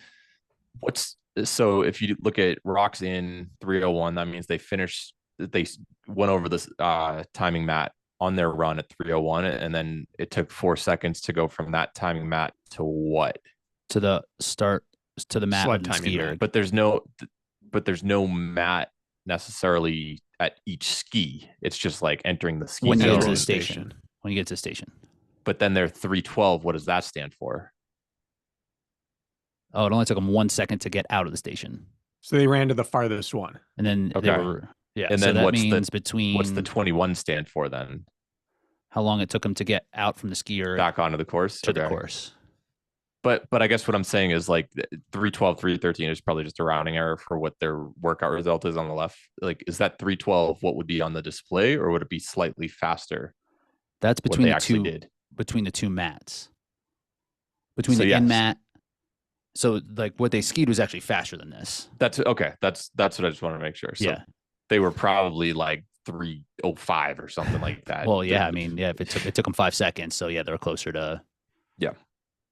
So if you look at rocks in 301, that means they went over this timing mat on their run at 301, and then it took 4 seconds to go from that timing mat to what? To the start, to the mat Sled with the timing skier. mat. But there's no mat necessarily at each ski. It's just like entering the ski When you zone. get to the station. When you get to the station. But then they're 312. What does that stand for? Oh, it only took them 1 second to get out of the station. So they ran to the farthest one. And then they were, And so then that what's means between what's the 21 stand for then? how long it took them to get out from the skier Back onto the course? to the course. But I guess what I'm saying is like 312, 313 is probably just a rounding error for what their workout result is on the left. Like, is that 312 what would be on the display, or would it be slightly faster? That's between between the two mats. Between the in mat. So like what they skied was actually faster than this. That's okay. That's what I just want to make sure. So they were probably like 305 or something like that. Well, yeah, I mean, yeah, if it took them 5 seconds, so yeah, they're closer to. Yeah,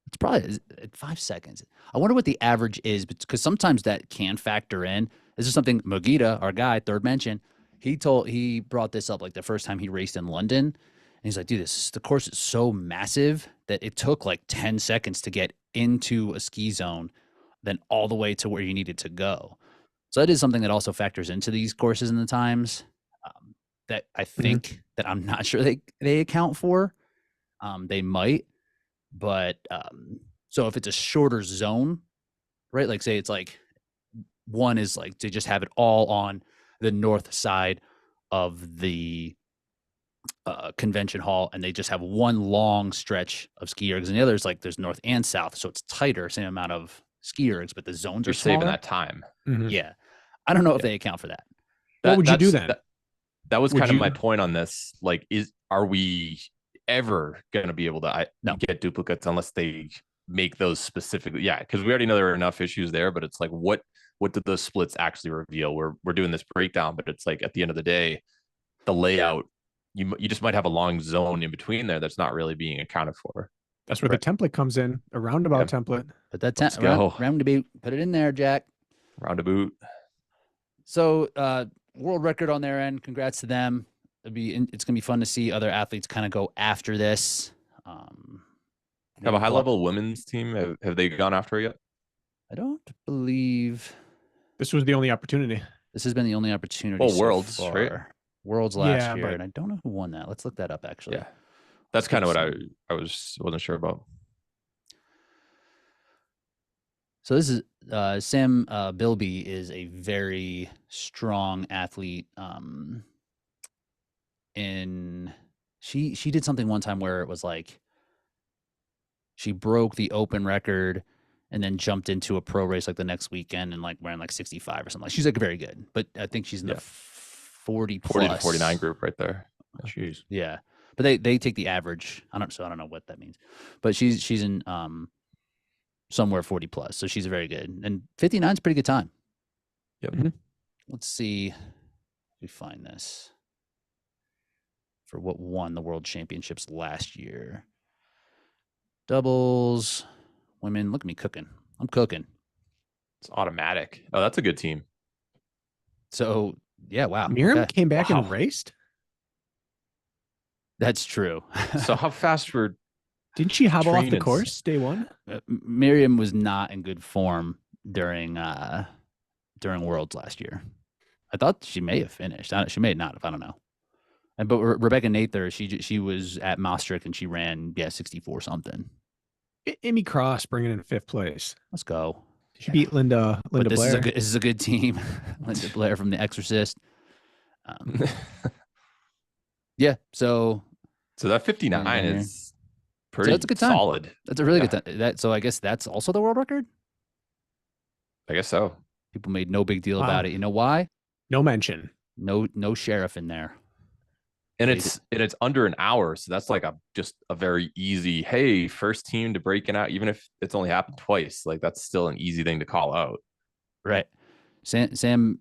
it's probably 5 seconds. I wonder what the average is, because sometimes that can factor in. This is something Mogita, our guy, third mention, he brought this up like the first time he raced in London, and he's like, dude, the course is so massive that it took like 10 seconds to get into a ski zone, then all the way to where you needed to go. So that is something that also factors into these courses and the times that I think that I'm not sure they account for. They might, but so if it's a shorter zone, right? Like say it's like one is like to just have it all on the north side of the convention hall, and they just have one long stretch of ski ergs, and the other is like there's north and south, so it's tighter, same amount of ski ergs, but the zones are smaller. saving that time. Yeah, I don't know if they account for that. What would you do then? That was kind of my point on this. Like, are we ever going to be able to get duplicates unless they make those specifically? Yeah, because we already know there are enough issues there, but it's like, what did those splits actually reveal? We're doing this breakdown, but it's like at the end of the day, the layout, you just might have a long zone in between there that's not really being accounted for. That's where the template comes in, a roundabout template. Put that roundabout, put it in there, Jack. Roundabout. So world record on their end. Congrats to them. It's gonna be fun to see other athletes kind of go after this. Have a high level women's team. Have they gone after it yet? I don't believe this was the only opportunity. This has been the only opportunity. Well, Worlds, right? Worlds last year, and I don't know who won that. Let's look that up. Actually, yeah, that's kind of what I wasn't sure about. So this is Sam Bilby is a very strong athlete. She did something one time where it was like she broke the open record and then jumped into a pro race like the next weekend and like ran like 65 or something. Like she's like very good, but I think she's in the 40 to 49 group right there. Jeez. Yeah, but they take the average. I don't know what that means, but she's in somewhere 40 plus, so she's very good, and 59 is a pretty good time. Yep. Mm-hmm. Let's see if we find this for what won the world championships last year. Doubles, women. Look at me cooking. I'm cooking. It's automatic. Oh, that's a good team. So yeah, wow. Miriam came back and raced. That's true. So how fast were? Didn't she hobble off the course day one? Miriam was not in good form during Worlds last year. I thought she may have finished. She may not have. I don't know. But Rebecca Nather, she was at Maastricht and she ran 64 something. Amy Cross bringing in 5th place. Let's go. She beat Linda Blair. Blair. This is a good team. Linda Blair from The Exorcist. Yeah. So that 59 is pretty that's a good time. solid. That's a really good time. So I guess that's also the world record. I guess so. People made no big deal about it. You know why? No mention. No sheriff in there. And it's under an hour, so that's like just a very easy, hey, first team to breaking out, even if it's only happened twice, like that's still an easy thing to call out. Right. Sam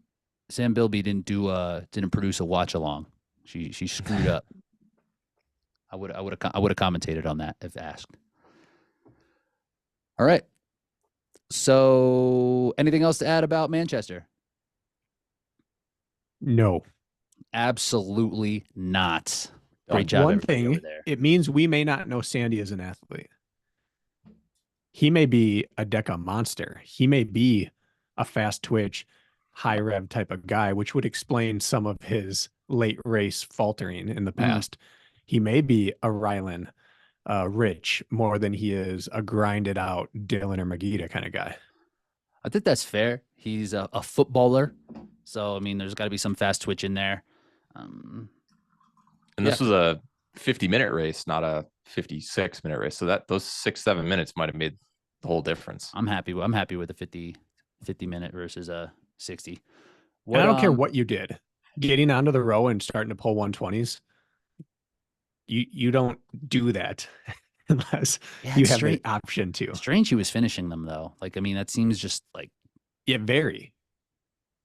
Bilby didn't produce a watch along. She screwed up. I would have commentated on that if asked. All right. So anything else to add about Manchester? No. Absolutely not. Great job. One thing, it means we may not know Sandy as an athlete. He may be a Deca monster. He may be a fast twitch, high rev type of guy, which would explain some of his late race faltering in the past. He may be a Rylan Rich more than he is a grinded out Dylan or Magida kind of guy. I think that's fair. He's a footballer. So, I mean, there's got to be some fast twitch in there. And this was a 50-minute race, not a 56-minute race. So that those 6-7 minutes might have made the whole difference. I'm happy with a 50-minute versus a 60. And I don't care what you did. Getting onto the row and starting to pull 120s, you don't do that unless you have the option to. Strange he was finishing them though. Like, I mean, that seems just like very.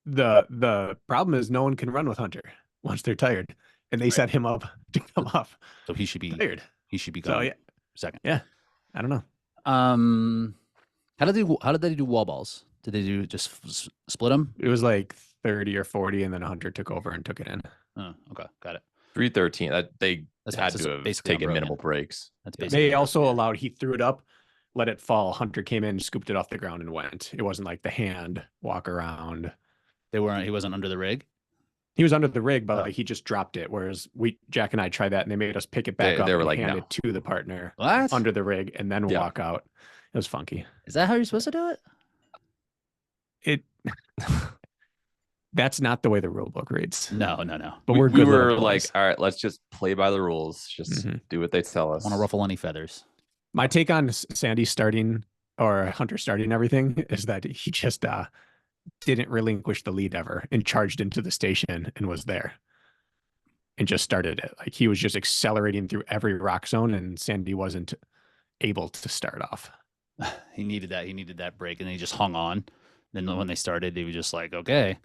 The problem is no one can run with Hunter once they're tired, and they set him up to come off. So he should be tired. He should be going second. Yeah, I don't know. How did they do wall balls? Did they do just split them? It was like 30 or 40, and then Hunter took over and took it in. Oh, okay, got it. 313. They had to have taken minimal breaks. That's basically. They also allowed. He threw it up, let it fall. Hunter came in, scooped it off the ground, and went. It wasn't like the hand walk around. He wasn't under the rig. He was under the rig, but like he just dropped it. Whereas Jack and I tried that, and they made us pick it back up. They were and like, hand it to the partner under the rig, and then walk out. It was funky. Is that how you're supposed to do it? That's not the way the rule book reads. No. But we were like, all right, let's just play by the rules. Just do what they tell us. Want to ruffle any feathers? My take on Sandy starting or Hunter starting everything is that he just didn't relinquish the lead ever and charged into the station and was there and just started it. Like he was just accelerating through every rock zone, and Sandy wasn't able to start off. He needed that break, and then he just hung on. Then when they started, he was just like, okay.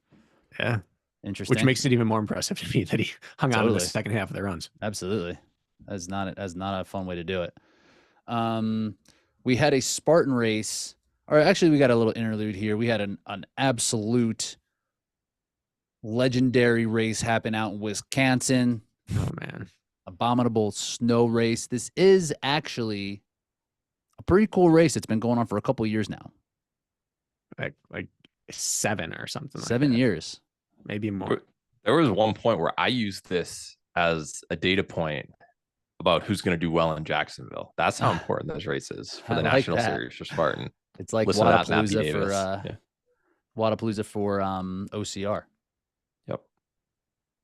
Yeah. Interesting. Which makes it even more impressive to me that he hung on in the second half of the runs. Absolutely. That's not a fun way to do it. We had a Spartan race, or actually we got a little interlude here. We had an absolute legendary race happen out in Wisconsin. Oh man. Abominable Snow Race. This is actually a pretty cool race. It's been going on for a couple of years now. Like 7 or something. 7 years. Maybe more. There was one point where I used this as a data point about who's going to do well in Jacksonville. That's how important this race is for the national series for Spartan. It's like Wadapalooza for OCR. Yep.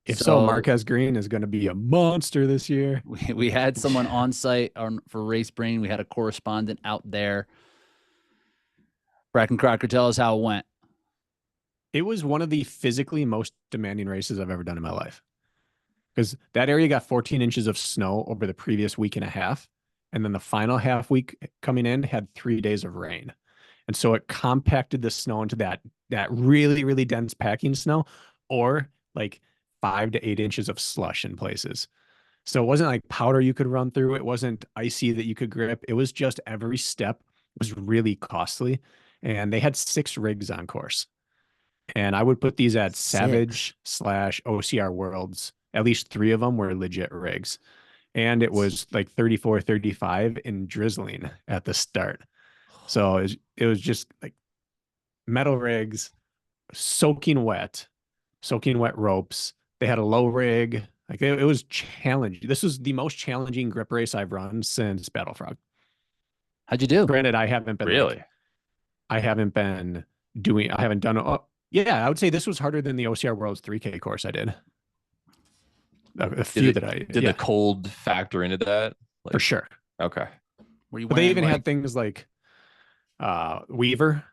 If so, Marquez Green is going to be a monster this year. We had someone on site for Race Brain. We had a correspondent out there. Bracken Crocker, tell us how it went. It was one of the physically most demanding races I've ever done in my life. Because that area got 14 inches of snow over the previous week and a half. And then the final half week coming in had 3 days of rain. And so it compacted the snow into that really, really dense packing snow, or like 5 to 8 inches of slush in places. So it wasn't like powder you could run through. It wasn't icy that you could grip. It was just every step was really costly. And they had 6 rigs on course. And I would put these at Savage/OCR Worlds. At least 3 of them were legit rigs. And it was like 34, 35 and drizzling at the start. So it was just like metal rigs, soaking wet ropes. They had a low rig. Like it was challenging. This was the most challenging grip race I've run since Battle Frog. How'd you do? Granted, I haven't been really. I haven't done. Yeah, I would say this was harder than the OCR Worlds 3K course I did. A few that I did. The cold factor into that? For sure. Okay. Were you But they wearing even like, had things like weaver,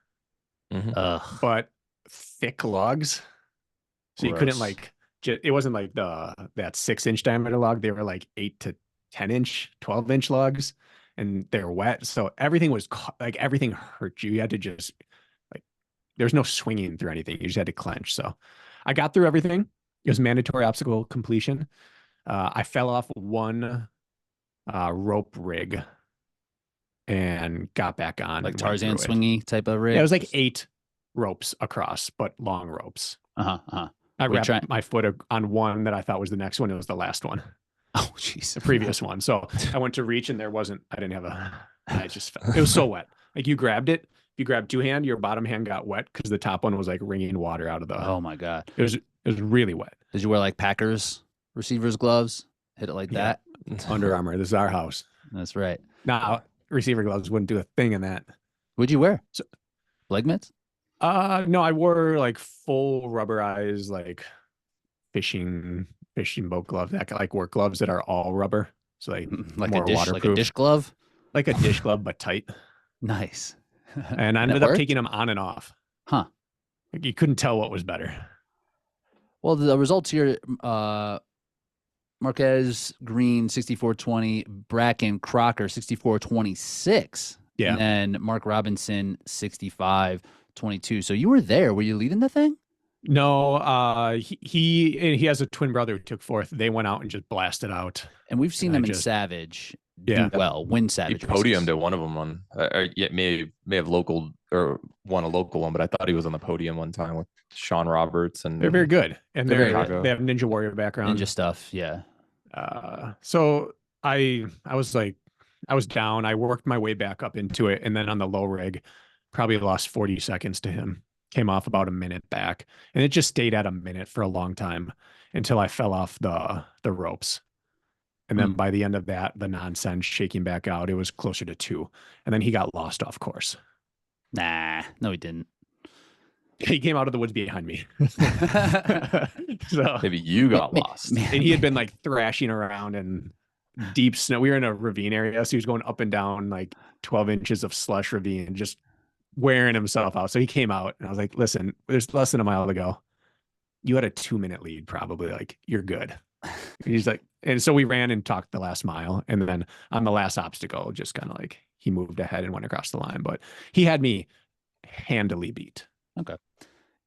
but thick lugs. So you couldn't gross. like, it wasn't like that 6-inch diameter log. They were like 8 to 10-inch, 12-inch logs, and they're wet. So everything was like, everything hurt you. You had to just like, there's no swinging through anything. You just had to clench. So I got through everything. It was mandatory obstacle completion. I fell off one rope rig and got back on. Like and went Tarzan through it. swingy type of rig? Yeah, it was like 8 ropes across, but long ropes. I Were you wrapped trying- my foot on one that I thought was the next one. It was the last one, Oh, jeez. the previous one. So I went to reach and I didn't have I just fell. It was so wet. Like you grabbed it, you grabbed 2-hand, your bottom hand got wet because the top one was like wringing water out of the. Oh my God. It was really wet. Did you wear like Packers receivers gloves? Hit it like that? Under Armour. This is our house. That's right. Now, receiver gloves wouldn't do a thing in that. What'd you wear? So- Leg mitts? No, I wore like full rubberized, like fishing boat gloves, that like work gloves that are all rubber. So like Like more a dish, waterproof. like a dish glove? Like a dish glove, but tight. Nice. And I And it ended up worked? taking them on and off. Huh. Like you couldn't tell what was better. Well, the results here, Marquez Green 64.20, Bracken Crocker 64.26. Yeah. And then Mark Robinson 65.22. So you were there. Were you leading the thing? No, he has a twin brother who took 4th. They went out and just blasted out. And we've seen And I them in just- Savage Yeah. do well, win He Savage podiumed races. at one of them may have local or won a local one, but I thought he was on the podium one time with Sean Roberts and They're very good. And They're very good. they have Ninja Warrior background. Ninja stuff. Yeah. So I was down. I worked my way back up into it. And then on the low rig, probably lost 40 seconds to him. Came off about a minute back. And it just stayed at a minute for a long time until I fell off the ropes. And then by the end of that, the nonsense shaking back out, it was closer to 2. And then he got lost off course. Nah, no, he didn't. He came out of the woods behind me. So maybe you got lost. and he had been like thrashing around in deep snow. We were in a ravine area, so he was going up and down like 12 inches of slush ravine, just wearing himself out. So he came out, and I was like, "Listen, there's less than a mile to go. You had a 2-minute lead, probably. Like you're good." And he's like, and so we ran and talked the last mile, and then on the last obstacle, just kind of like he moved ahead and went across the line, but he had me handily beat. Okay.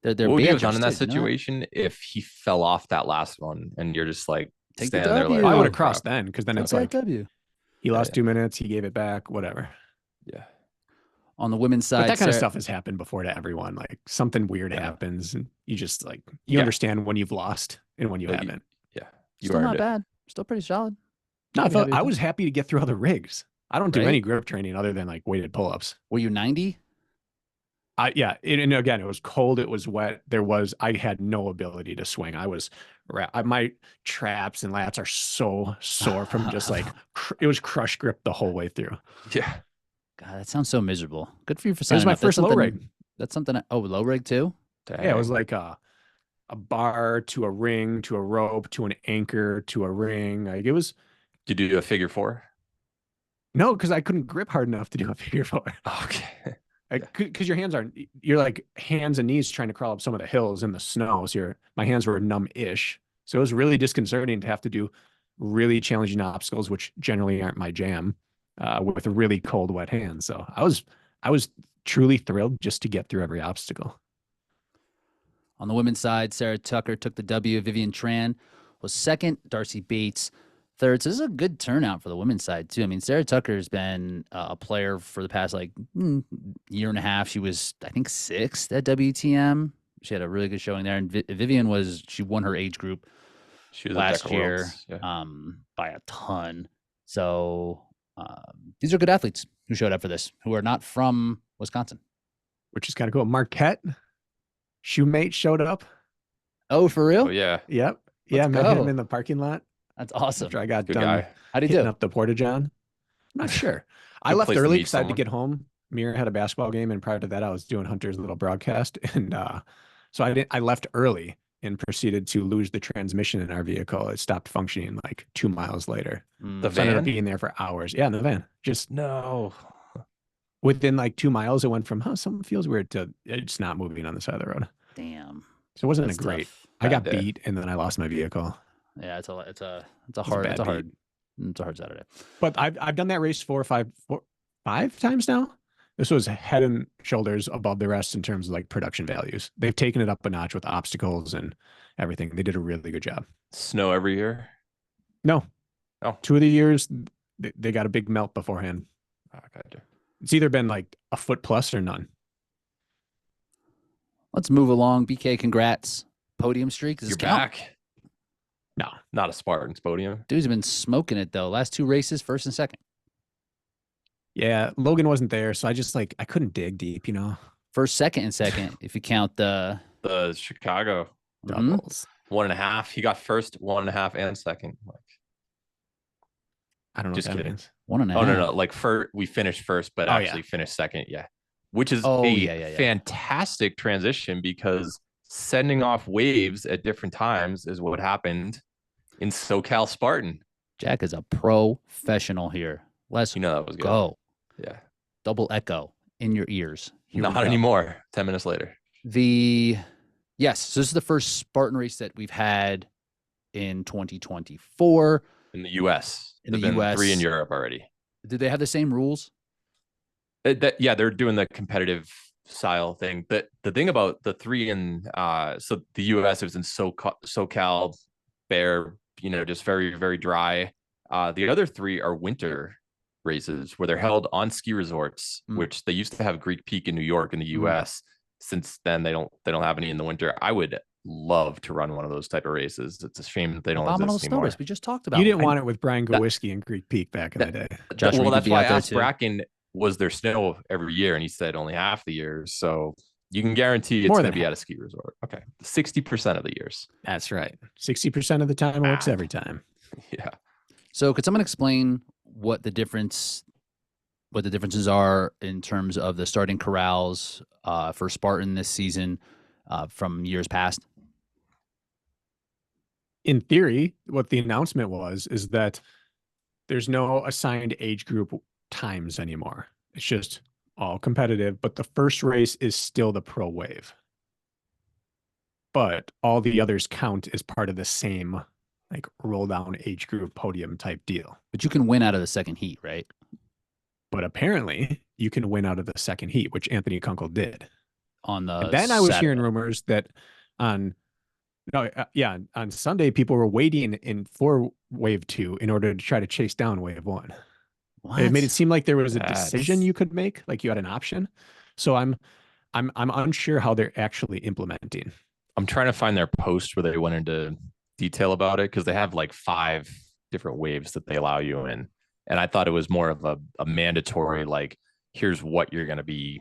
They're What would you have badgers done in that too, you know? situation if he fell off that last one and you're just like Take the standing there W. like, I would oh, have crossed crap. then, because then it's Okay, like W. he lost Yeah. 2 minutes, he gave it back, whatever. Yeah. On the women's But side, that kind of Sarah- stuff has happened before to everyone. Like something weird happens, and you just like you Yeah. understand when you've lost and when you Like, haven't. You Still earned not it. bad. Still pretty solid. No, Pretty happy I with was happy to get through all the rigs. I don't do Right? any grip training other than like weighted pull-ups. Were you 90? And again, it was cold, it was wet. I had no ability to swing. My traps and lats are so sore from just like it was crush grip the whole way through. Yeah. God, that sounds so miserable. Good for you for That was signing my up. That's first low something- rig. That's something. Low rig too. Yeah, it was like a bar to a ring to a rope to an anchor to a ring. Like it was Did you do a figure 4? no, because I couldn't grip hard enough to do a figure 4. Okay. Because your hands aren't, you're like hands and knees trying to crawl up some of the hills in the snow. So my hands were numb-ish. So it was really disconcerting to have to do really challenging obstacles, which generally aren't my jam, with really cold, wet hands. So I was truly thrilled just to get through every obstacle. On the women's side, Sarah Tucker took the W. Vivian Tran was second. Darcy Bates third. So this is a good turnout for the women's side too. I mean, Sarah Tucker has been a player for the past year and a half. She was, I think, 6th at WTM. She had a really good showing there. And Vivian she won her age group She was last at year Worlds. Yeah. by a ton. So these are good athletes who showed up for this, who are not from Wisconsin. Which is kind of cool. Marquette, shoemate showed up. Oh, for real? Oh yeah. Yep. Let's Yeah, met go. him in the parking lot That's awesome. after I got Good done guy. How'd he hitting do? up the Porta John. I'm not sure. I Good left place to early meet because I had to someone. get home. Mira had a basketball game, and prior to that, I was doing Hunter's little broadcast, and so I left early and proceeded to lose the transmission in our vehicle. It stopped functioning like 2 miles later. The So I ended up van? being there for hours. Yeah, in the van. Just No. within like 2 miles, it went from, something feels weird to it's not moving on the side of the road. Damn. So it wasn't That's a great. tough. I got Bad day. beat and then I lost my vehicle. Yeah, it's a a hard bad it's a hard Saturday. But I've done that race five times now. This was head and shoulders above the rest in terms of like production values. They've taken it up a notch with obstacles and everything. They did a really good job. Snow every year? No. Oh. 2 of the years they got a big melt beforehand. Oh, gotcha. It's either been like a foot plus or none. Let's move along. BK, congrats. Podium streak. Does You're this count? back. No. Not a Spartans podium. Dude's been smoking it though. Last 2 races, first and second. Yeah, Logan wasn't there, so I couldn't dig deep, First, second, and second. If you count the The Chicago Mhm. doubles. 1.5. He got first, 1.5, and second. Like, I don't know Just what that kidding. means. 1.5. oh no, like we finished first, but Oh, yeah. actually finished second. Yeah, which is Oh, a yeah. fantastic transition because sending off waves at different times is what happened in SoCal Spartan. Jack is a professional here. Let's You know that was good. go. Yeah, Double echo in your ears. Here we not go. anymore. 10 minutes later. Yes, so this is the first Spartan race that we've had in 2024. In the U.S. In the There've been 3 in US. Europe already. Did they have the same rules? Yeah, they're doing the competitive style thing. But the thing about the 3 in so the US, it was in SoCal, bare, just very, very dry. The other 3 are winter races where they're held on ski resorts, which they used to have Greek Peak in New York in the US. Since then, they don't have any in the winter. I would love to run one of those type of races. It's a shame that they don't Abominable exist Snow anymore. Race. We just talked about. You didn't one. want it with Brian Gowiski and Greek Peak back in the day. Josh Reed Well, would that's be why out I there asked too. Bracken, was there snow every year? And he said only half the years. So you can guarantee it's More going than to be half. at a ski resort. Okay. 60% of the years. That's right. 60% of the time it works Ah. every time. Yeah. So could someone explain what the differences are in terms of the starting corrals for Spartan this season from years past? In theory, what the announcement is that there's no assigned age group times anymore. It's just all competitive, but the first race is still the pro wave. But all the others count as part of the same like roll down age group podium type deal. But you can win out of the second heat, right? But apparently you can win out of the second heat, which Anthony Kunkel did. On the And then I was hearing Saturday. rumors that on Sunday people were waiting for wave 2 in order to try to chase down wave 1. What? It made it seem like there was a That's- decision you could make, like you had an option. So I'm unsure how they're actually implementing. I'm trying to find their post where they went into detail about it because they have like 5 different waves that they allow you in. And I thought it was more of a mandatory, like, here's what you're going to be.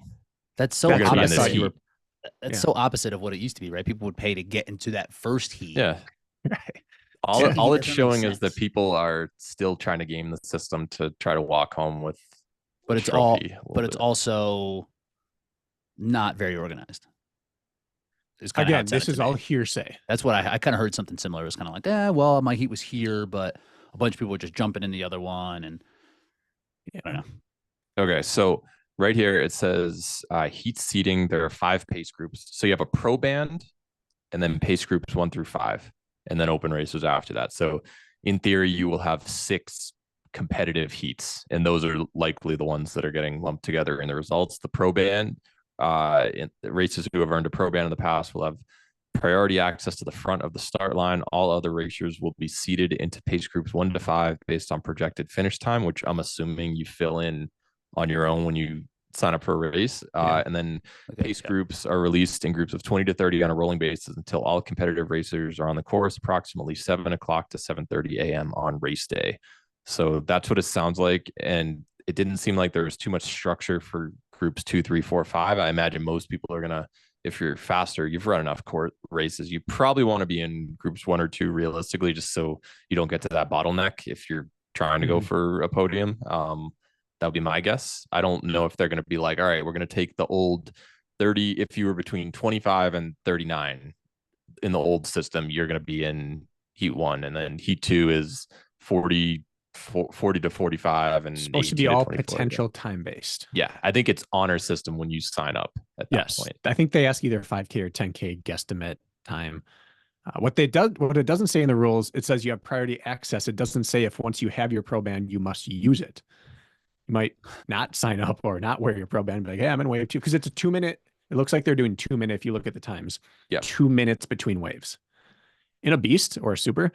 That's so That's what I opposite. thought you were. That's Yeah. so opposite of what it used to be, right? People would pay to get into that first heat. Yeah. Right. All Yeah, it's that makes showing is that sense. people are still trying to game the system to try to walk home with. But a it's all. trophy a little But it's bit. also not very organized. It's kinda how Again, it this sounded is to all me. hearsay. That's what I kind of heard something similar. It was kind of like, well, my heat was here, but a bunch of people were just jumping in the other one, and I don't know. Okay, so right here it says heat seating. There are 5 pace groups. So you have a pro band, and then pace groups 1 through 5, and then open races after that. So in theory, you will have 6 competitive heats, and those are likely the ones that are getting lumped together in the results. The pro band, in the racers who have earned a pro band in the past will have priority access to the front of the start line. All other racers will be seated into pace groups 1 to 5 based on projected finish time, which I'm assuming you fill in on your own when you sign up for a race. Yeah. And then Okay, pace yeah. groups are released in groups of 20 to 30 on a rolling basis until all competitive racers are on the course approximately 7 o'clock to 7:30 a.m. on race day. So that's what it sounds like. And it didn't seem like there was too much structure for groups 2, 3, 4, 5. I imagine most people are going to, if you're faster, you've run enough court races, you probably want to be in groups 1 or 2 realistically, just so you don't get to that bottleneck if you're trying to go for a podium. That would be my guess. I don't know if they're going to be like, all right, we're going to take the old 30. If you were between 25 and 39, in the old system, you're going to be in heat 1, and then heat 2 is 40 to 45 and It's supposed to 18 be to all 24. potential time based. Yeah, I think it's honor system when you sign up at that Yes, point. I think they ask either 5K or 10K guesstimate time. What it doesn't say in the rules, it says you have priority access. It doesn't say if once you have your pro band, you must use it. You might not sign up or not wear your pro band, be like, hey, I'm in wave 2, because it's a 2-minute. It looks like they're doing 2-minute. If you look at the times, 2 minutes between waves. In a beast or a super,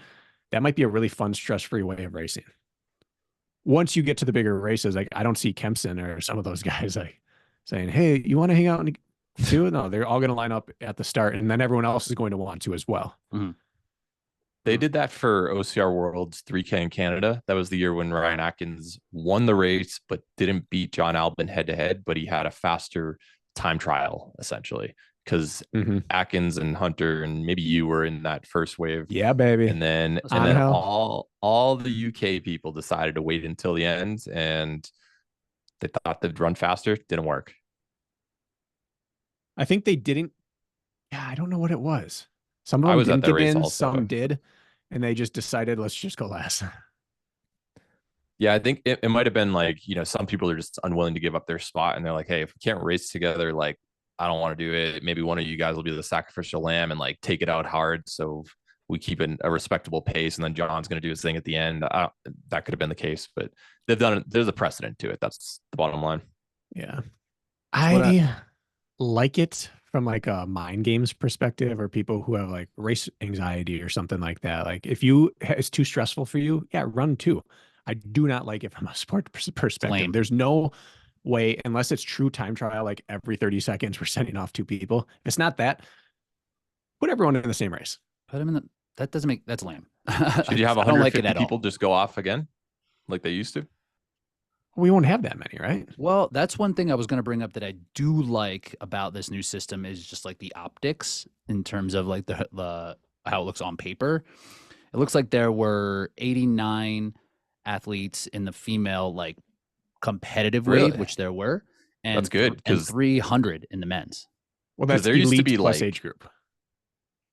that might be a really fun, stress-free way of racing. Once you get to the bigger races, like I don't see Kempson or some of those guys like saying, hey, you want to hang out and do it? No, they're all going to line up at the start, and then everyone else is going to want to as well. Mm-hmm. They did that for OCR Worlds 3K in Canada. That was the year when Ryan Atkins won the race, but didn't beat John Albin head to head, but he had a faster time trial essentially, because Atkins and Hunter and maybe you were in that first wave. Yeah, baby. And then all the UK people decided to wait until the end, and they thought they'd run faster. Didn't work. I think they didn't. Yeah, I don't know what it was. Some of them didn't get in, some did, and they just decided, let's just go last. Yeah, I think it might have been like, some people are just unwilling to give up their spot, and they're like, hey, if we can't race together, like, I don't want to do it. Maybe one of you guys will be the sacrificial lamb and like take it out hard, so we keep a respectable pace, and then John's going to do his thing at the end. That could have been the case, but they've done it. There's a precedent to it. That's the bottom line. Yeah. I like it from like a mind games perspective, or people who have like race anxiety or something like that. Like if it's too stressful for you, yeah, run 2. I do not like it from a sport perspective. There's no way, unless it's true time trial, like every 30 seconds we're sending off 2 people. If it's not that, put everyone in the same race. Put them in that's lame. Should you have 150 people just go off again like they used to? We won't have that many, right? Well, that's one thing I was going to bring up that I do like about this new system is just like the optics in terms of like the how it looks on paper. It looks like there were 89 athletes in the female like competitive wave, which there were, and that's good, because 300 in the men's. Well, that's there used to be plus age group.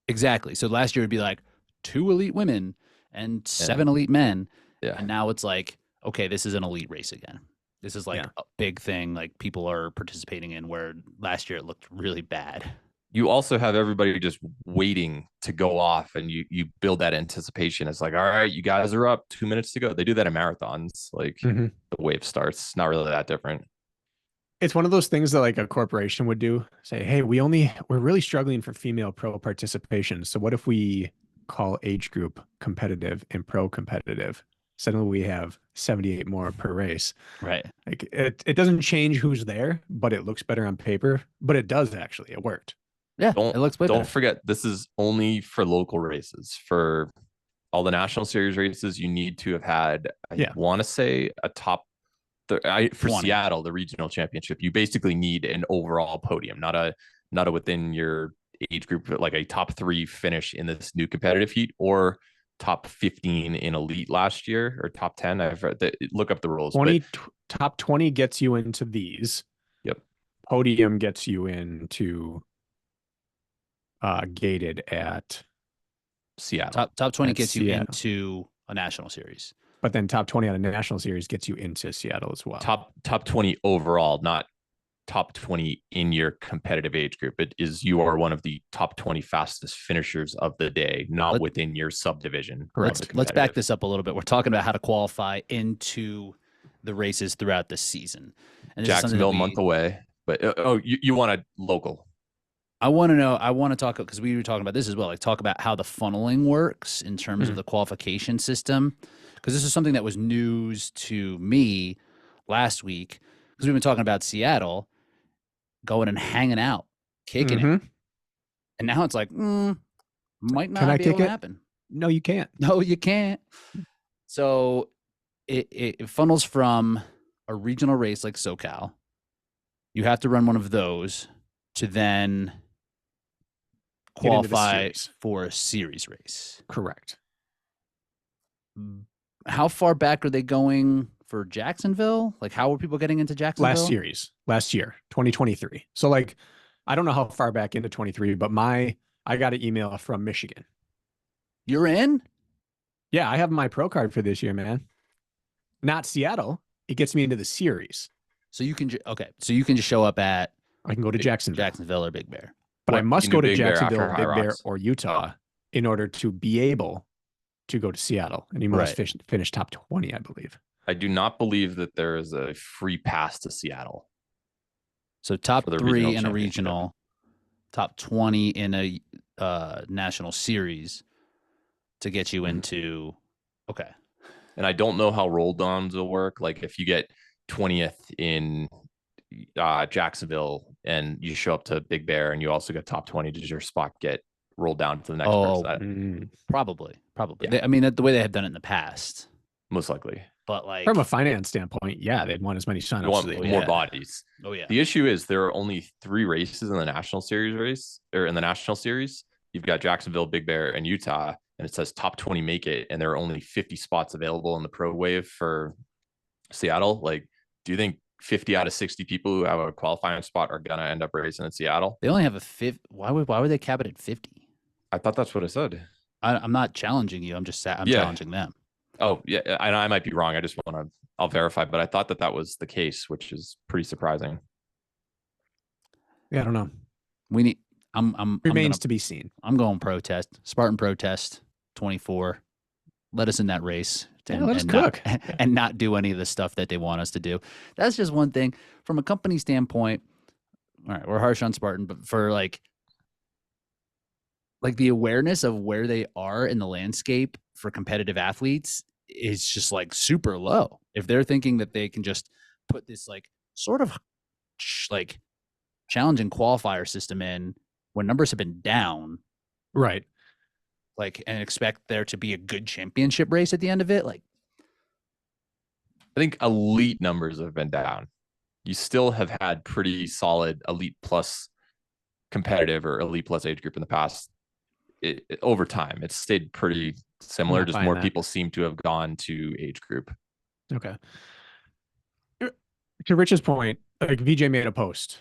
Exactly. So last year would be like 2 elite women and 7 elite men. Yeah. And now it's like, okay, this is an elite race again. This is like a big thing like people are participating in, where last year it looked really bad. You also have everybody just waiting to go off, and you build that anticipation. It's like, all right, you guys are up, 2 minutes to go. They do that in marathons. Like the wave starts, not really that different. It's one of those things that like a corporation would do. Say, hey, we're really struggling for female pro participation. So what if we call age group competitive and pro competitive? Suddenly we have 78 more per race. Right. Like it doesn't change who's there, but it looks better on paper. But it does actually. It worked. Yeah, it looks better. Don't forget, this is only for local races. For all the national series races, you need to have had, I want to say, a top. For 20. Seattle, the regional championship, you basically need an overall podium, not a within your age group, but like a top 3 finish in this new competitive heat, or top 15 in elite last year, or top 10. I've read that. Look up the rules. Top 20 gets you into these. Yep. Podium gets you into gated at Seattle. Top 20 gets you into a national series. But then top 20 on a national series gets you into Seattle as well. Top 20 overall, not top 20 in your competitive age group. It is, you are one of the top 20 fastest finishers of the day, not within your subdivision. Let's back this up a little bit. We're talking about how to qualify into the races throughout the season. And Jacksonville, month away. But you want a local. I want to know, I want to talk, because we were talking about this as well, like talk about how the funneling works in terms of the qualification system. Because this is something that was news to me last week, because we've been talking about Seattle going and hanging out, kicking it. And now it's like, might not be able to happen. No, you can't. No, you can't. So it funnels from a regional race like SoCal. You have to run one of those to then qualify for a series race. Correct. How far back are they going for Jacksonville? Like, how were people getting into Jacksonville? Last year, 2023. So like, I don't know how far back into 23, but my I got an email from Michigan. You're in? Yeah, I have my pro card for this year, man. Not Seattle. It gets me into the series. So you can so you can just show up at I can go to Jacksonville or Big Bear. but I must go to Big Bear Jacksonville, after Big Bear, Hyrox. or Utah in order to be able to go to Seattle. And you must finish top 20, I believe. I do not believe that there is a free pass to Seattle. So top For the 3 regional in a championship. regional, top 20 in a national series to get you into. Okay. And I don't know how roll downs will work. Like if you get 20th in Jacksonville and you show up to Big Bear and you also get top 20, does your spot get rolled down to the next person? Probably. Yeah. I mean, the way they have done it in the past. Most likely. But like from a finance standpoint, yeah, they'd want as many signups. You want as they more can. bodies. Oh yeah. The issue is there are only 3 races in the national series in the national series. You've got Jacksonville, Big Bear, and Utah, and it says top 20 make it, and there are only 50 spots available in the pro wave for Seattle. Like, do you think 50 out of 60 people who have a qualifying spot are gonna end up racing in Seattle? They only have a 50. Why would they cap it at 50? I thought that's what I said. I'm not challenging you. I'm challenging them. Oh yeah, I might be wrong. I just I'll verify, but I thought that was the case, which is pretty surprising. Yeah, I don't know. We need. I'm Remains to be seen. I'm going protest. Spartan protest 24. Let us in that race. Let us cook. And not do any of the stuff that they want us to do. That's just one thing. From a company standpoint, all right, we're harsh on Spartan, but for like the awareness of where they are in the landscape for competitive athletes is just like super low. If they're thinking that they can just put this like sort of like challenging qualifier system in when numbers have been down, right? Like, and expect there to be a good championship race at the end of it. Like, I think elite numbers have been down. You still have had pretty solid elite plus competitive or elite plus age group in the past. Over time, it's stayed pretty similar. Just more people seem to have gone to age group. Okay. To Rich's point, like VJ made a post.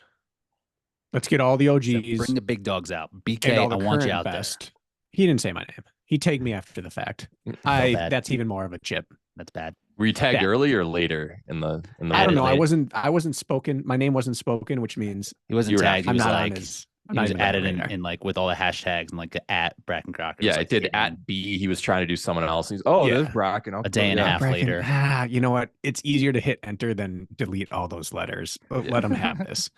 Let's get all the OGs. Bring the big dogs out. BK, I want you out best. There. He didn't say my name. He tagged me after the fact. That's even more of a chip. That's bad. Were you tagged early or later in the? I don't know. I wasn't spoken. My name wasn't spoken, which means he wasn't tagged. He was like he was added in like with all the hashtags and like at Bracken Crocker. Yeah, it did at B. He was trying to do someone else. He's there's Bracken. A day and a half later. You know what? It's easier to hit enter than delete all those letters. Let him have this.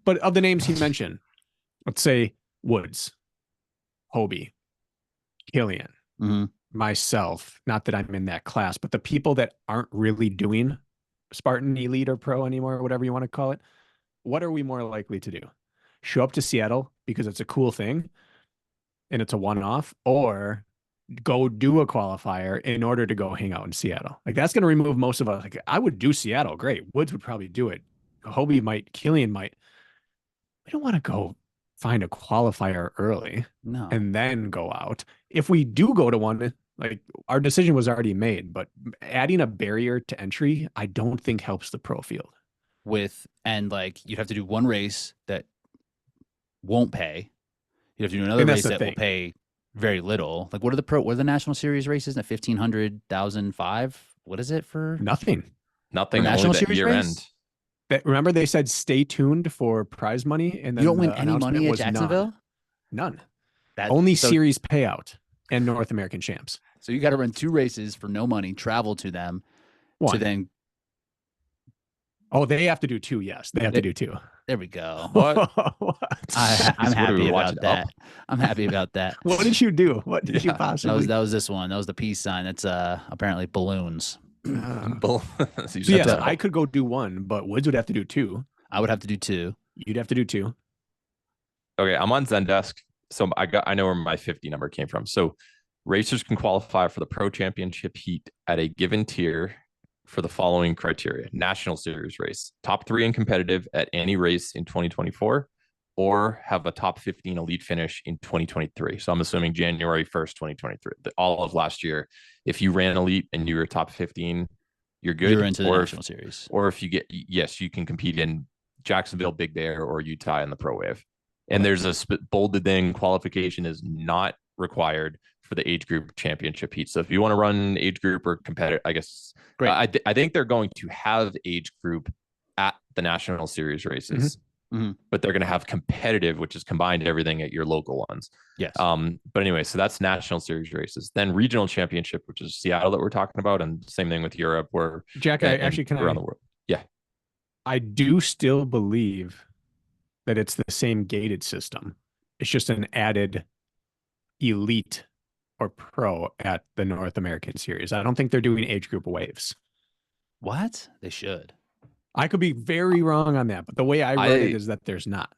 But of the names he mentioned, let's say Woods, Hobie, Killian, myself, not that I'm in that class, but the people that aren't really doing Spartan Elite or Pro anymore, or whatever you want to call it, what are we more likely to do? Show up to Seattle because it's a cool thing and it's a one-off, or go do a qualifier in order to go hang out in Seattle? Like, that's going to remove most of us. Like, I would do Seattle. Great. Woods would probably do it. Hobie might, Killian might. We don't want to go find a qualifier early and then go out. If we do go to one, like, our decision was already made, but adding a barrier to entry, I don't think helps the pro field. And like, you'd have to do one race that won't pay. You'd have to do another race that will pay very little. Like, what are the national series races? 1,500, 1,005? What is it for? Nothing. National series year race? end. Remember they said stay tuned for prize money, and then you don't win any money at Jacksonville. None. Only series payout and North American champs. So you got to run 2 races for no money, travel to them, to then. Oh, they have to do 2. Yes, they have to do 2. There we go. What? I'm happy about that. I'm happy about that. What did you do? What did you possibly? That was this one. That was the peace sign. That's apparently balloons. Yes, I could go do 1, but Woods would have to do 2. I would have to do 2. You'd have to do 2. Okay, I'm on Zendesk, so I know where my 50 number came from. So racers can qualify for the Pro Championship heat at a given tier for the following criteria: national series race, top 3 in competitive at any race in 2024, or have a top 15 elite finish in 2023. So I'm assuming January 1st, 2023, all of last year. If you ran elite and you were top 15, you're good. You're into the national series. Or if you you can compete in Jacksonville, Big Bear, or Utah in the pro wave. And there's a bolded thing: qualification is not required for the age group championship heat. So if you want to run age group or competitive, I guess I think they're going to have age group at the national series races, but they're going to have competitive, which is combined everything at your local ones. Yes. But anyway, so that's national series races. Then regional championship, which is Seattle that we're talking about, and same thing with Europe, where Jack, I actually can around the world. Yeah, I do still believe that it's the same gated system. It's just an added elite or pro at the North American series. I don't think they're doing age group waves. What? They should. I could be very wrong on that, but the way I wrote it is that there's not.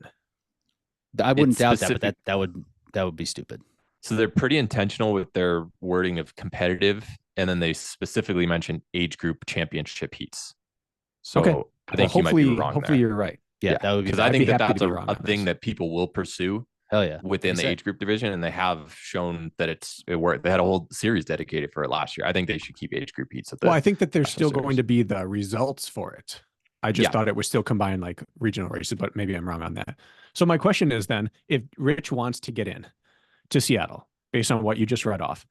I wouldn't doubt that, but that would be stupid. So they're pretty intentional with their wording of competitive, and then they specifically mention age group championship heats. So okay. I think you might be wrong. Hopefully you're right. Yeah, that would be. Because I think that's a thing that people will pursue. Hell yeah, within the age group division, and they have shown that it worked. They had a whole series dedicated for it last year. I think they should keep age group heats at the. Well, I think that there's still going to be the results for it. I just thought it was still combined like regional races, but maybe I'm wrong on that. So my question is then, if Rich wants to get in to Seattle based on what you just read off,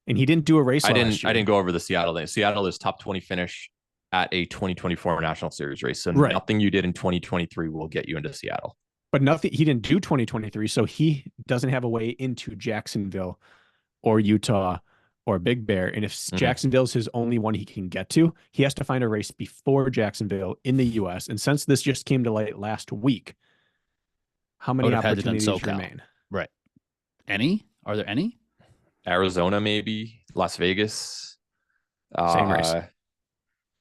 and he didn't do a race I last year. didn't go over the Seattle thing. Seattle is top 20 finish at a 2024 national series race. So nothing you did in 2023 will get you into Seattle. But nothing, he didn't do 2023, so he doesn't have a way into Jacksonville or Utah or Big Bear. And if Jacksonville's his only one he can get to, he has to find a race before Jacksonville in the U.S. And since this just came to light last week, how many opportunities remain? Right. Any? Are there any? Arizona, maybe. Las Vegas. Same race.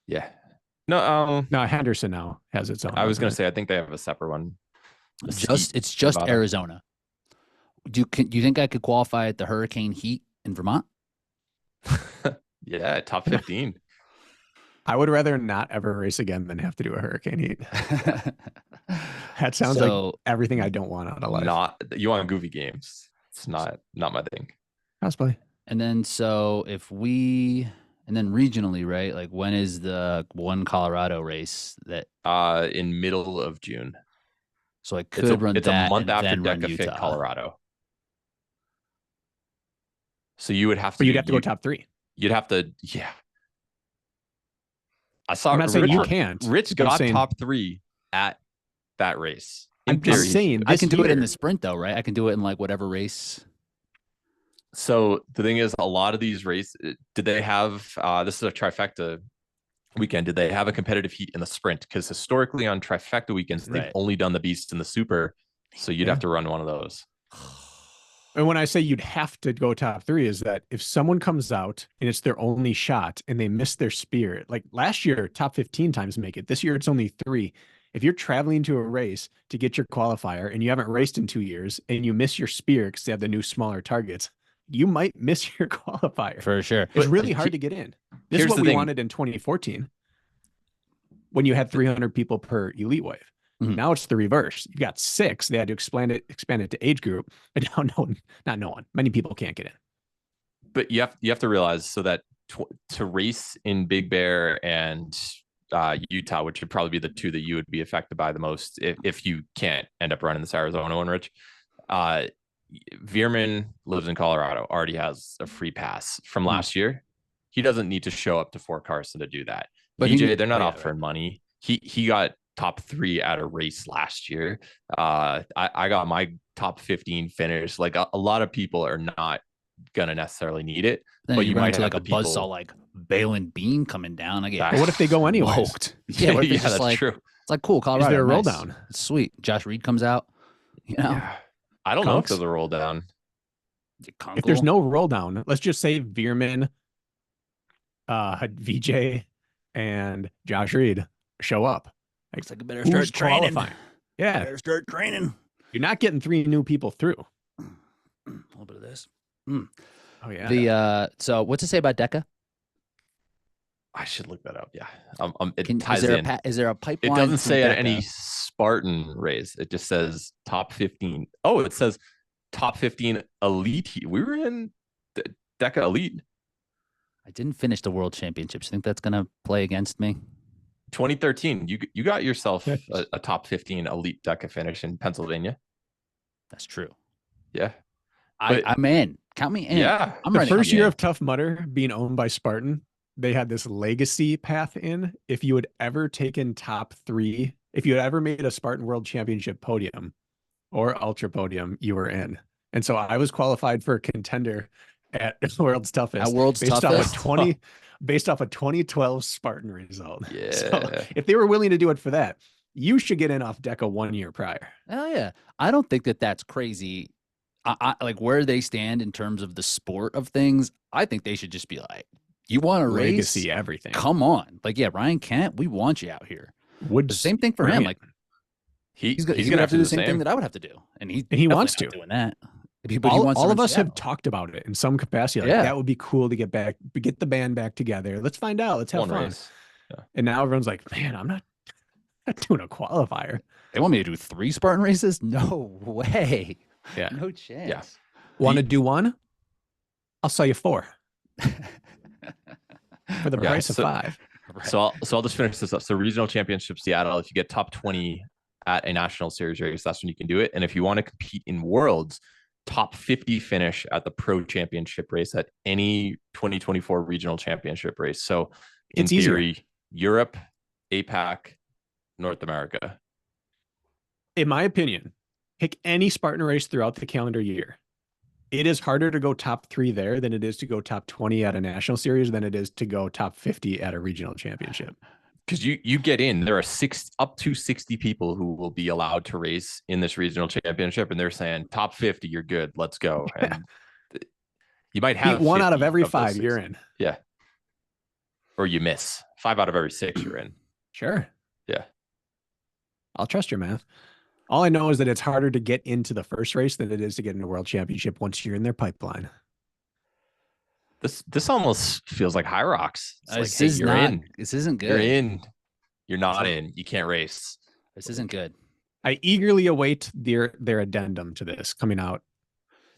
Yeah. No, Henderson now has its own. I was going to say, I think they have a separate one. It's just Arizona. Do you think I could qualify at the Hurricane Heat in Vermont? Yeah, top 15. I would rather not ever race again than have to do a Hurricane Heat. That sounds like everything I don't want out of life. You want goofy games. It's not my thing. Possibly. And then regionally, right? Like when is the one Colorado race that in middle of June. So I could run it's that a month after run DECA Fit Utah. Colorado. So you would have to. But you'd have to go top 3. You'd have to, yeah. I'm not saying you can't. Rich got top 3 at that race. I'm just saying I can do it in the sprint though, right? I can do it in like whatever race. So the thing is, a lot of these races, did they have? This is a trifecta weekend. Did they have a competitive heat in the sprint? Because historically on trifecta weekends, they've only done the beast and the super. So you'd have to run one of those. And when I say you'd have to go top 3 is that if someone comes out and it's their only shot and they miss their spear, like last year, top 15 times make it. This year, it's only 3. If you're traveling to a race to get your qualifier and you haven't raced in 2 years and you miss your spear because they have the new smaller targets, you might miss your qualifier. For sure. It's really hard to get in. This is what we wanted in 2014 when you had 300 people per elite wave. Mm-hmm. Now it's the reverse. You've got 6. They had to expand it to age group. And now no one. Many people can't get in. But you have to realize so that to race in Big Bear and Utah, which would probably be the 2 that you would be affected by the most if you can't end up running this Arizona one, Rich. Veerman lives in Colorado, already has a free pass from last year. He doesn't need to show up to Fort Carson to do that. But BJ, they're not offering money. He got top 3 at a race last year. I got my top 15 finish. Like a lot of people are not gonna necessarily need it. Then but you might have like a buzzsaw like Balin Bean coming down. But what if they go anyway? Yeah, what if it's just that's true. It's like cool. Colorado. Is there a roll down? It's sweet. Josh Reed comes out. You know. Yeah. I don't know if there's a roll down. If there's no roll down, let's just say Veerman, VJ, and Josh Reed show up. Looks like a better start training. Qualifying? Yeah. Better start training. You're not getting 3 new people through. A little bit of this. Oh yeah. So what's it say about DECA? I should look that up. Yeah. It ties in. Is there a pipeline? It doesn't say at any Spartan race. It just says top 15. Oh, it says top 15 elite. We were in the DECA elite. I didn't finish the world championships. Think that's going to play against me? 2013. You got yourself a top 15 elite DECA finish in Pennsylvania. That's true. Yeah. I'm in. Count me in. Yeah. I'm The ready. first year of Tough Mudder being owned by Spartan, they had this legacy path in. If you had ever taken top 3, if you had ever made a Spartan World Championship podium or ultra podium, you were in. And so I was qualified for a contender at World's Toughest. At World's Toughest? Based off a 2012 Spartan result. Yeah. So if they were willing to do it for that, you should get in off DECA 1 year prior. Hell yeah. I don't think that that's crazy. I like where they stand in terms of the sport of things. I think they should just be like, you want to race? Legacy everything. Come on. Like, yeah, Ryan Kent, we want you out here. Would The same thing for him. Like, he's gonna have to do the same thing that I would have to do. And he wants to. doing that. All of us have talked about it in some capacity. Like, that would be cool to get the band back together. Let's find out. Let's have fun. Yeah. And now everyone's like, man, I'm not doing a qualifier. They want me to do 3 Spartan races? No way. Yeah. No chance. Yeah. Want to do 1? I'll sell you 4 for the price of 5. Right. So I'll just finish this up. So regional championship Seattle, if you get top 20 at a national series race, that's when you can do it. And if you want to compete in worlds, top 50 finish at the pro championship race at any 2024 regional championship race. So in theory, Europe, APAC, North America. In my opinion, pick any Spartan race throughout the calendar year. It is harder to go top 3 there than it is to go top 20 at a national series than it is to go top 50 at a regional championship. Because you get in, there are up to 60 people who will be allowed to race in this regional championship, and they're saying top 50, you're good, let's go. And you might have 1 out of every 5 you're in. Yeah. Or you miss 5 out of every 6 you're in. Sure. Yeah. I'll trust your math. All I know is that it's harder to get into the first race than it is to get into a world championship once you're in their pipeline. This almost feels like Hyrox. This isn't good. You're in. You're not in. You can't race. This isn't good. I eagerly await their addendum to this coming out.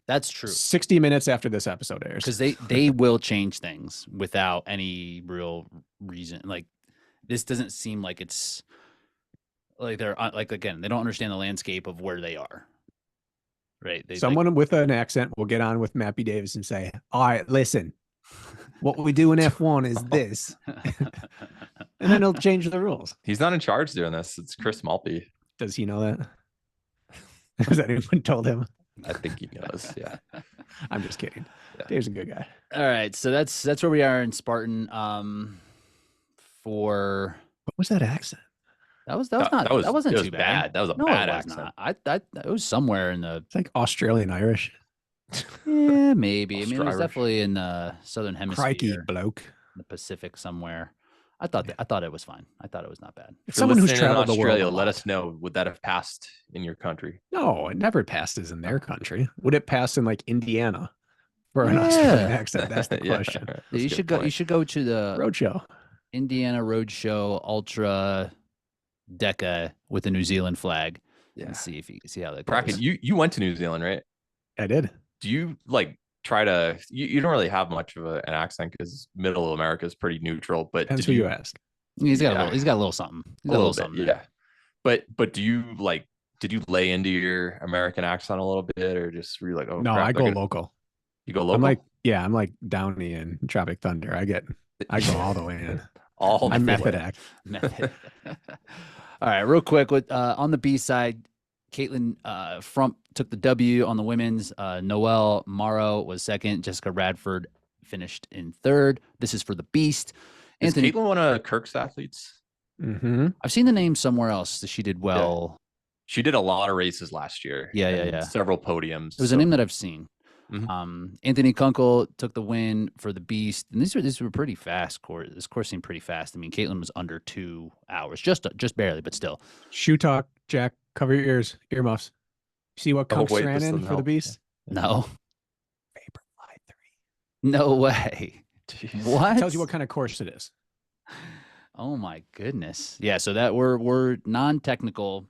That's true. 60 minutes after this episode airs. Because they will change things without any real reason. Like, this doesn't seem like it's like they're like, again, they don't understand the landscape of where they are. Right. Someone with an accent will get on with Mappy Davis and say, all right, listen, what we do in F1 is this. And then he'll change the rules. He's not in charge doing this. It's Chris Malpe. Does he know that? Has anyone told him? I think he knows. Yeah. I'm just kidding. Yeah. Dave's a good guy. All right. So that's where we are in Spartan. What was that accent? That wasn't too bad. That was a bad accent. It was somewhere in the. It's like Australian Irish. Yeah, maybe. I mean, it was definitely in the southern hemisphere. Crikey, bloke. In the Pacific somewhere. I thought it was fine. I thought it was not bad. If someone who's traveled in Australia, the world, let us know. Would that have passed in your country? No, it never passes in their country. Would it pass in like Indiana for an Australian accent? That's the question. Yeah, you should go. You should go to the Roadshow, Indiana Roadshow Ultra Deca with the New Zealand flag, and see if you see how that goes. Bracken, you went to New Zealand, right? I did. Do you like try to? You don't really have much of an accent because Middle America is pretty neutral. But depends who you ask. He's got a little something. A little something. Yeah. But do you like? Did you lay into your American accent a little bit, or just were you like, oh no? crap, I go local. You go local. I'm like Downey and Tropic Thunder. I go all the way in. I method act. Method. All right, real quick with on the B side, Caitlin Frump took the W on the women's. Noelle Morrow was second. Jessica Radford finished in third. This is for the Beast. Is Caitlin one of Kirk's athletes? Mm-hmm. I've seen the name somewhere else that she did well. Yeah. She did a lot of races last year. Yeah. Several podiums. It was a name that I've seen. Mm-hmm. Anthony Kunkel took the win for the Beast, and these were pretty fast course. This course seemed pretty fast. I mean, Caitlin was under 2 hours, just barely, but still. Shoe talk, Jack. Cover your ears, earmuffs. See what Kunks ran in for the Beast? No. Vaporfly 3. No way. Jeez. What? It tells you what kind of course it is. Oh my goodness. Yeah. So that we're non-technical.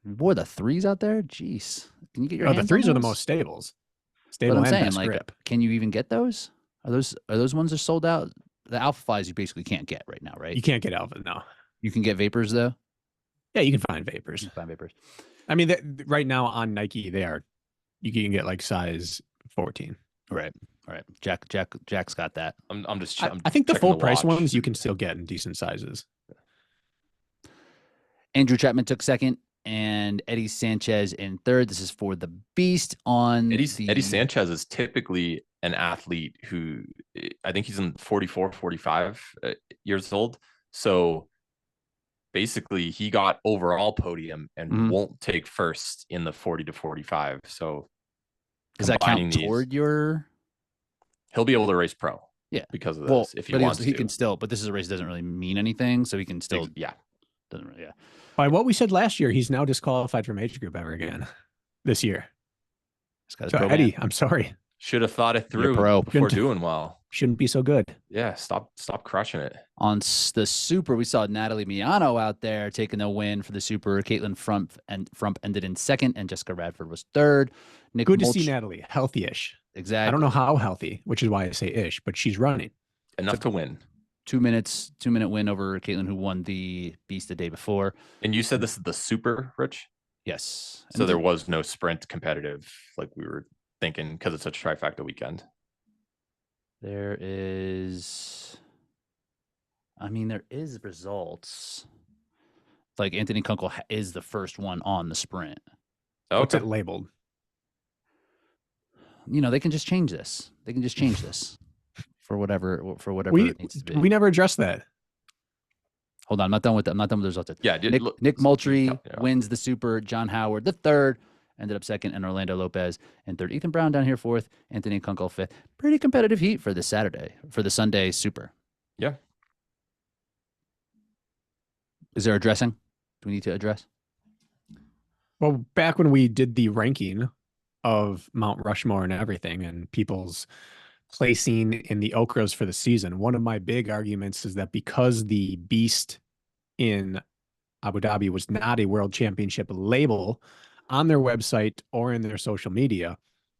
Boy, the 3s out there. Jeez. Can you get your? The 3s are the most stables. But I'm saying, like, can you even get those? Are those ones that sold out? The Alpha Flies you basically can't get right now, right? You can't get Alpha, no. You can get Vapors though. Yeah, you can find Vapors. You can find Vapors. I mean, right now on Nike, you can get like size 14. Right. Jack's got that. I think the full price ones you can still get in decent sizes. Andrew Chapman took second, and Eddie Sanchez in third. This is for the Beast on Eddie Sanchez is typically an athlete who I think he's in 44, 45 years old. So basically he got overall podium and won't take first in the 40 to 45. So does that count toward your? He'll be able to race pro. Yeah. Because of this. If he wants he can still, but this is a race that doesn't really mean anything. So he can still, doesn't really, By what we said last year, he's now disqualified from age group ever again this year. So Eddie, I'm sorry. Should have thought it through before doing well. Shouldn't be so good. Yeah, stop crushing it. On the Super, we saw Natalie Miano out there taking the win for the Super. Caitlin Frump ended in second, and Jessica Radford was third. Good to see Natalie, healthy-ish. Exactly. I don't know how healthy, which is why I say ish, but she's running. Enough to win. 2-minute win over Caitlin, who won the Beast the day before. And you said this is the Super, Rich? Yes. So there was no sprint competitive like we were thinking because it's a trifecta weekend. There is results. Like Anthony Kunkel is the first one on the sprint. Okay. What's it labeled? They can just change this. For whatever it needs to be. We never addressed that. Hold on, I'm not done with that. I'm not done with the results. Yeah, Nick Moultrie wins the Super. John Howard the third, ended up second, and Orlando Lopez in third. Ethan Brown down here fourth. Anthony Kunkel fifth. Pretty competitive heat for this Saturday, for the Sunday Super. Yeah. Is there addressing? Do we need to address? Well, back when we did the ranking of Mount Rushmore and everything, and people's placing in the Okras for the season, one of my big arguments is that because the Beast in Abu Dhabi was not a world championship label on their website or in their social media,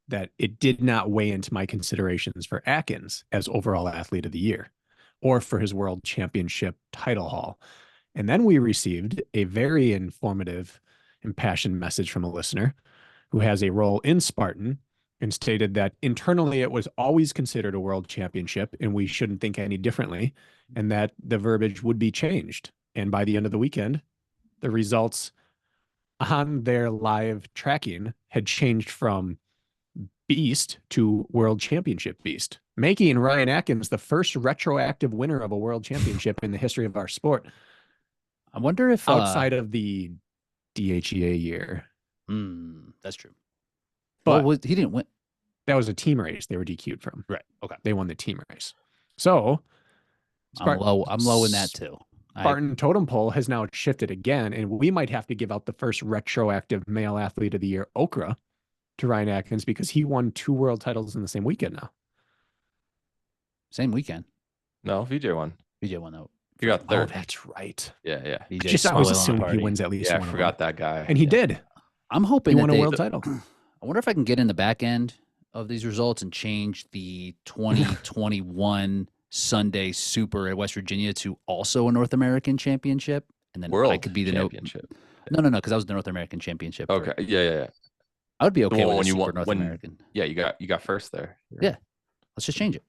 that it did not weigh into my considerations for Atkins as overall athlete of the year or for his world championship title haul. And then we received a very informative, impassioned message from a listener who has a role in Spartan and stated that internally it was always considered a world championship and we shouldn't think any differently, and that the verbiage would be changed. And by the end of the weekend, the results on their live tracking had changed from Beast to World Championship Beast, making Ryan Atkins the first retroactive winner of a world championship in the history of our sport. I wonder if outside of the DHEA year. That's true. But he didn't win. That was a team race they were DQ'd from. Right. Okay. They won the team race. So I'm low in that too. Spartan Totem Pole has now shifted again, and we might have to give out the first retroactive male athlete of the year, Okra, to Ryan Atkins because he won 2 world titles in the same weekend now. Same weekend. No, VJ won. VJ won though. He got third. Oh, that's right. Yeah. I just always assume he wins at least one. I forgot that guy. And he did. I'm hoping he won a world title. I wonder if I can get in the back end of these results and change the 2021 Sunday Super at West Virginia to also a North American Championship, and then World I could be the Championship. No, because that was the North American Championship. Okay, yeah. I would be okay with when you won North American. Yeah, you got first there. Yeah, let's just change it.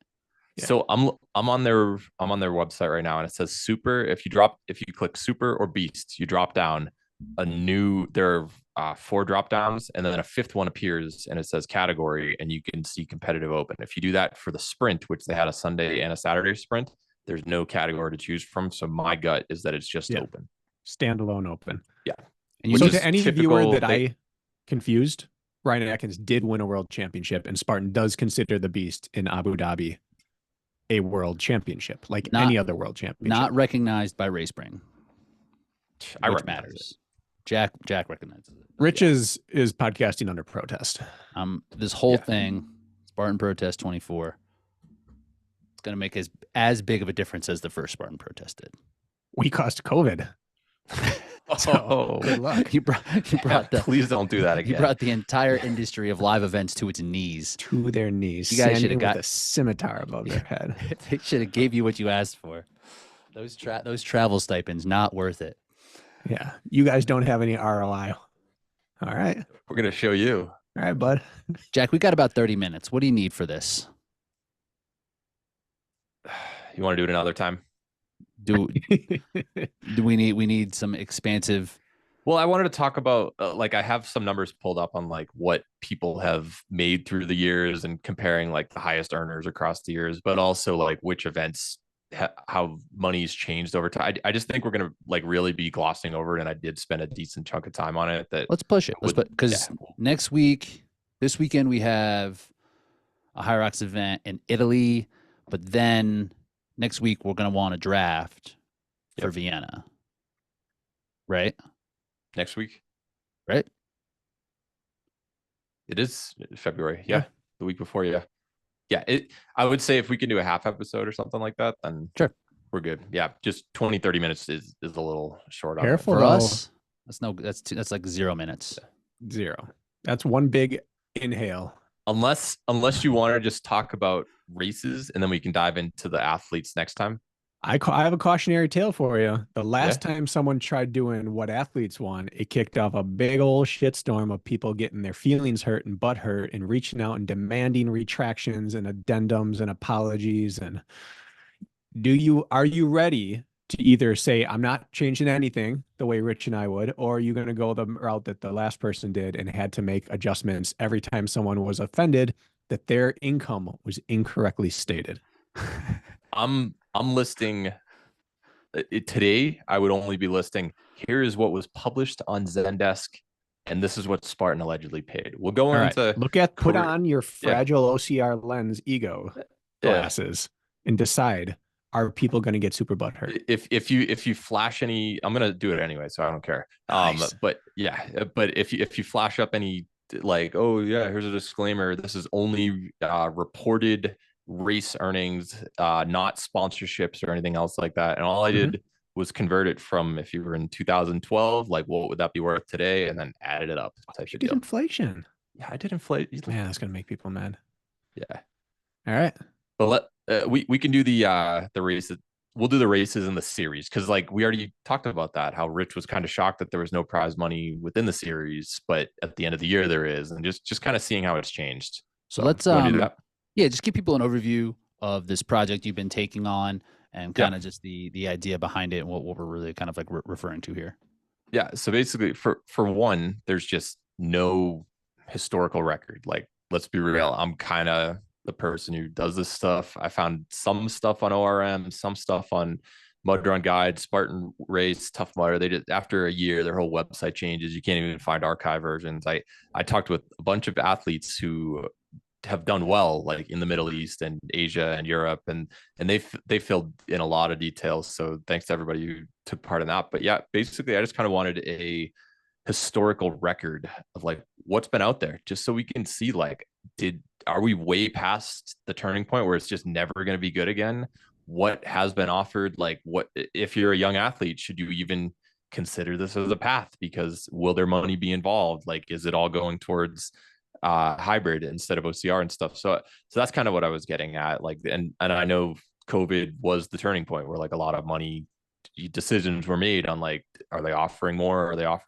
Yeah. So I'm on their website right now, and it says Super. If you click Super or Beast, you drop down there are 4 drop downs, and then a 5th one appears, and it says category, and you can see competitive open. If you do that for the sprint, which they had a Sunday and a Saturday sprint, there's no category to choose from. So my gut is that it's just open, standalone open. Yeah. And so to any viewer that I confused, Ryan Atkins did win a world championship, and Spartan does consider the Beast in Abu Dhabi a world championship, like any other world championship. Not recognized by RaceBrain, which matters. Jack recognizes it. Rich is podcasting under protest. This whole thing, Spartan Protest 24, it's going to make as big of a difference as the first Spartan Protest did. We caused COVID. So, good luck. You brought please don't do that again. You brought the entire industry of live events to its knees. To their knees. You guys should have got a scimitar above their head. They should have gave you what you asked for. Those travel stipends, not worth it. Yeah. You guys don't have any ROI All right. We're going to show you. All right, bud. Jack, we got about 30 minutes. What do you need for this? You want to do it another time? Do we need some expansive? Well, I wanted to talk about like I have some numbers pulled up on like what people have made through the years and comparing like the highest earners across the years, but also like which events how money's changed over time. I just think we're gonna like really be glossing over it, and I did spend a decent chunk of time on it. Let's push it. Because next week, this weekend we have a Hyrox event in Italy, but then next week we're gonna want to draft for Vienna, right? Next week, right? It is February. Yeah. The week before. Yeah. I would say if we can do a half episode or something like that, then sure, we're good. Yeah. Just 20, 30 minutes is a little short. Careful for us. That's like 0 minutes. Zero. That's one big inhale. Unless you want to just talk about races and then we can dive into the athletes next time. I have a cautionary tale for you. The last time someone tried doing what athletes want, it kicked off a big old shitstorm of people getting their feelings hurt and butt hurt and reaching out and demanding retractions and addendums and apologies. And are you ready to either say, I'm not changing anything the way Rich and I would, or are you going to go the route that the last person did and had to make adjustments every time someone was offended that their income was incorrectly stated? I'm listing it today. I would only be listing, here is what was published on Zendesk, and this is what Spartan allegedly paid. We'll go into put on your fragile OCR lens ego glasses and decide, are people going to get super butthurt? If you flash any, I'm gonna do it anyway, so I don't care. Nice. But if you flash up any like, oh yeah, here's a disclaimer, this is only reported race earnings, not sponsorships or anything else like that. And all I did was convert it from, if you were in 2012, like what would that be worth today, and then added it up. You did inflation. Yeah, I did inflate. Man, that's gonna make people mad. Yeah. All right. But we can do the races. We'll do the races in the series, because like we already talked about that, how Rich was kind of shocked that there was no prize money within the series, but at the end of the year there is, and just kind of seeing how it's changed. So let's do that. Yeah, just give people an overview of this project you've been taking on, and kind of just the idea behind it and what we're really kind of like referring to here. Yeah. So basically, for one, there's just no historical record. Like, let's be real. I'm kind of the person who does this stuff. I found some stuff on ORM, some stuff on Mud Run Guide, Spartan Race, Tough Mudder. They did, after a year, their whole website changes. You can't even find archive versions. I talked with a bunch of athletes who have done well, like in the Middle East and Asia and Europe, and they filled in a lot of details. So thanks to everybody who took part in that. But yeah, basically I just kind of wanted a historical record of like what's been out there, just so we can see like, are we way past the turning point where it's just never going to be good again? What has been offered? Like, what if you're a young athlete, should you even consider this as a path? Because will their money be involved? Like, is it all going towards hybrid instead of OCR and stuff? So that's kind of what I was getting at. Like, and I know COVID was the turning point where like a lot of money decisions were made on like, are they offering more? Are they offering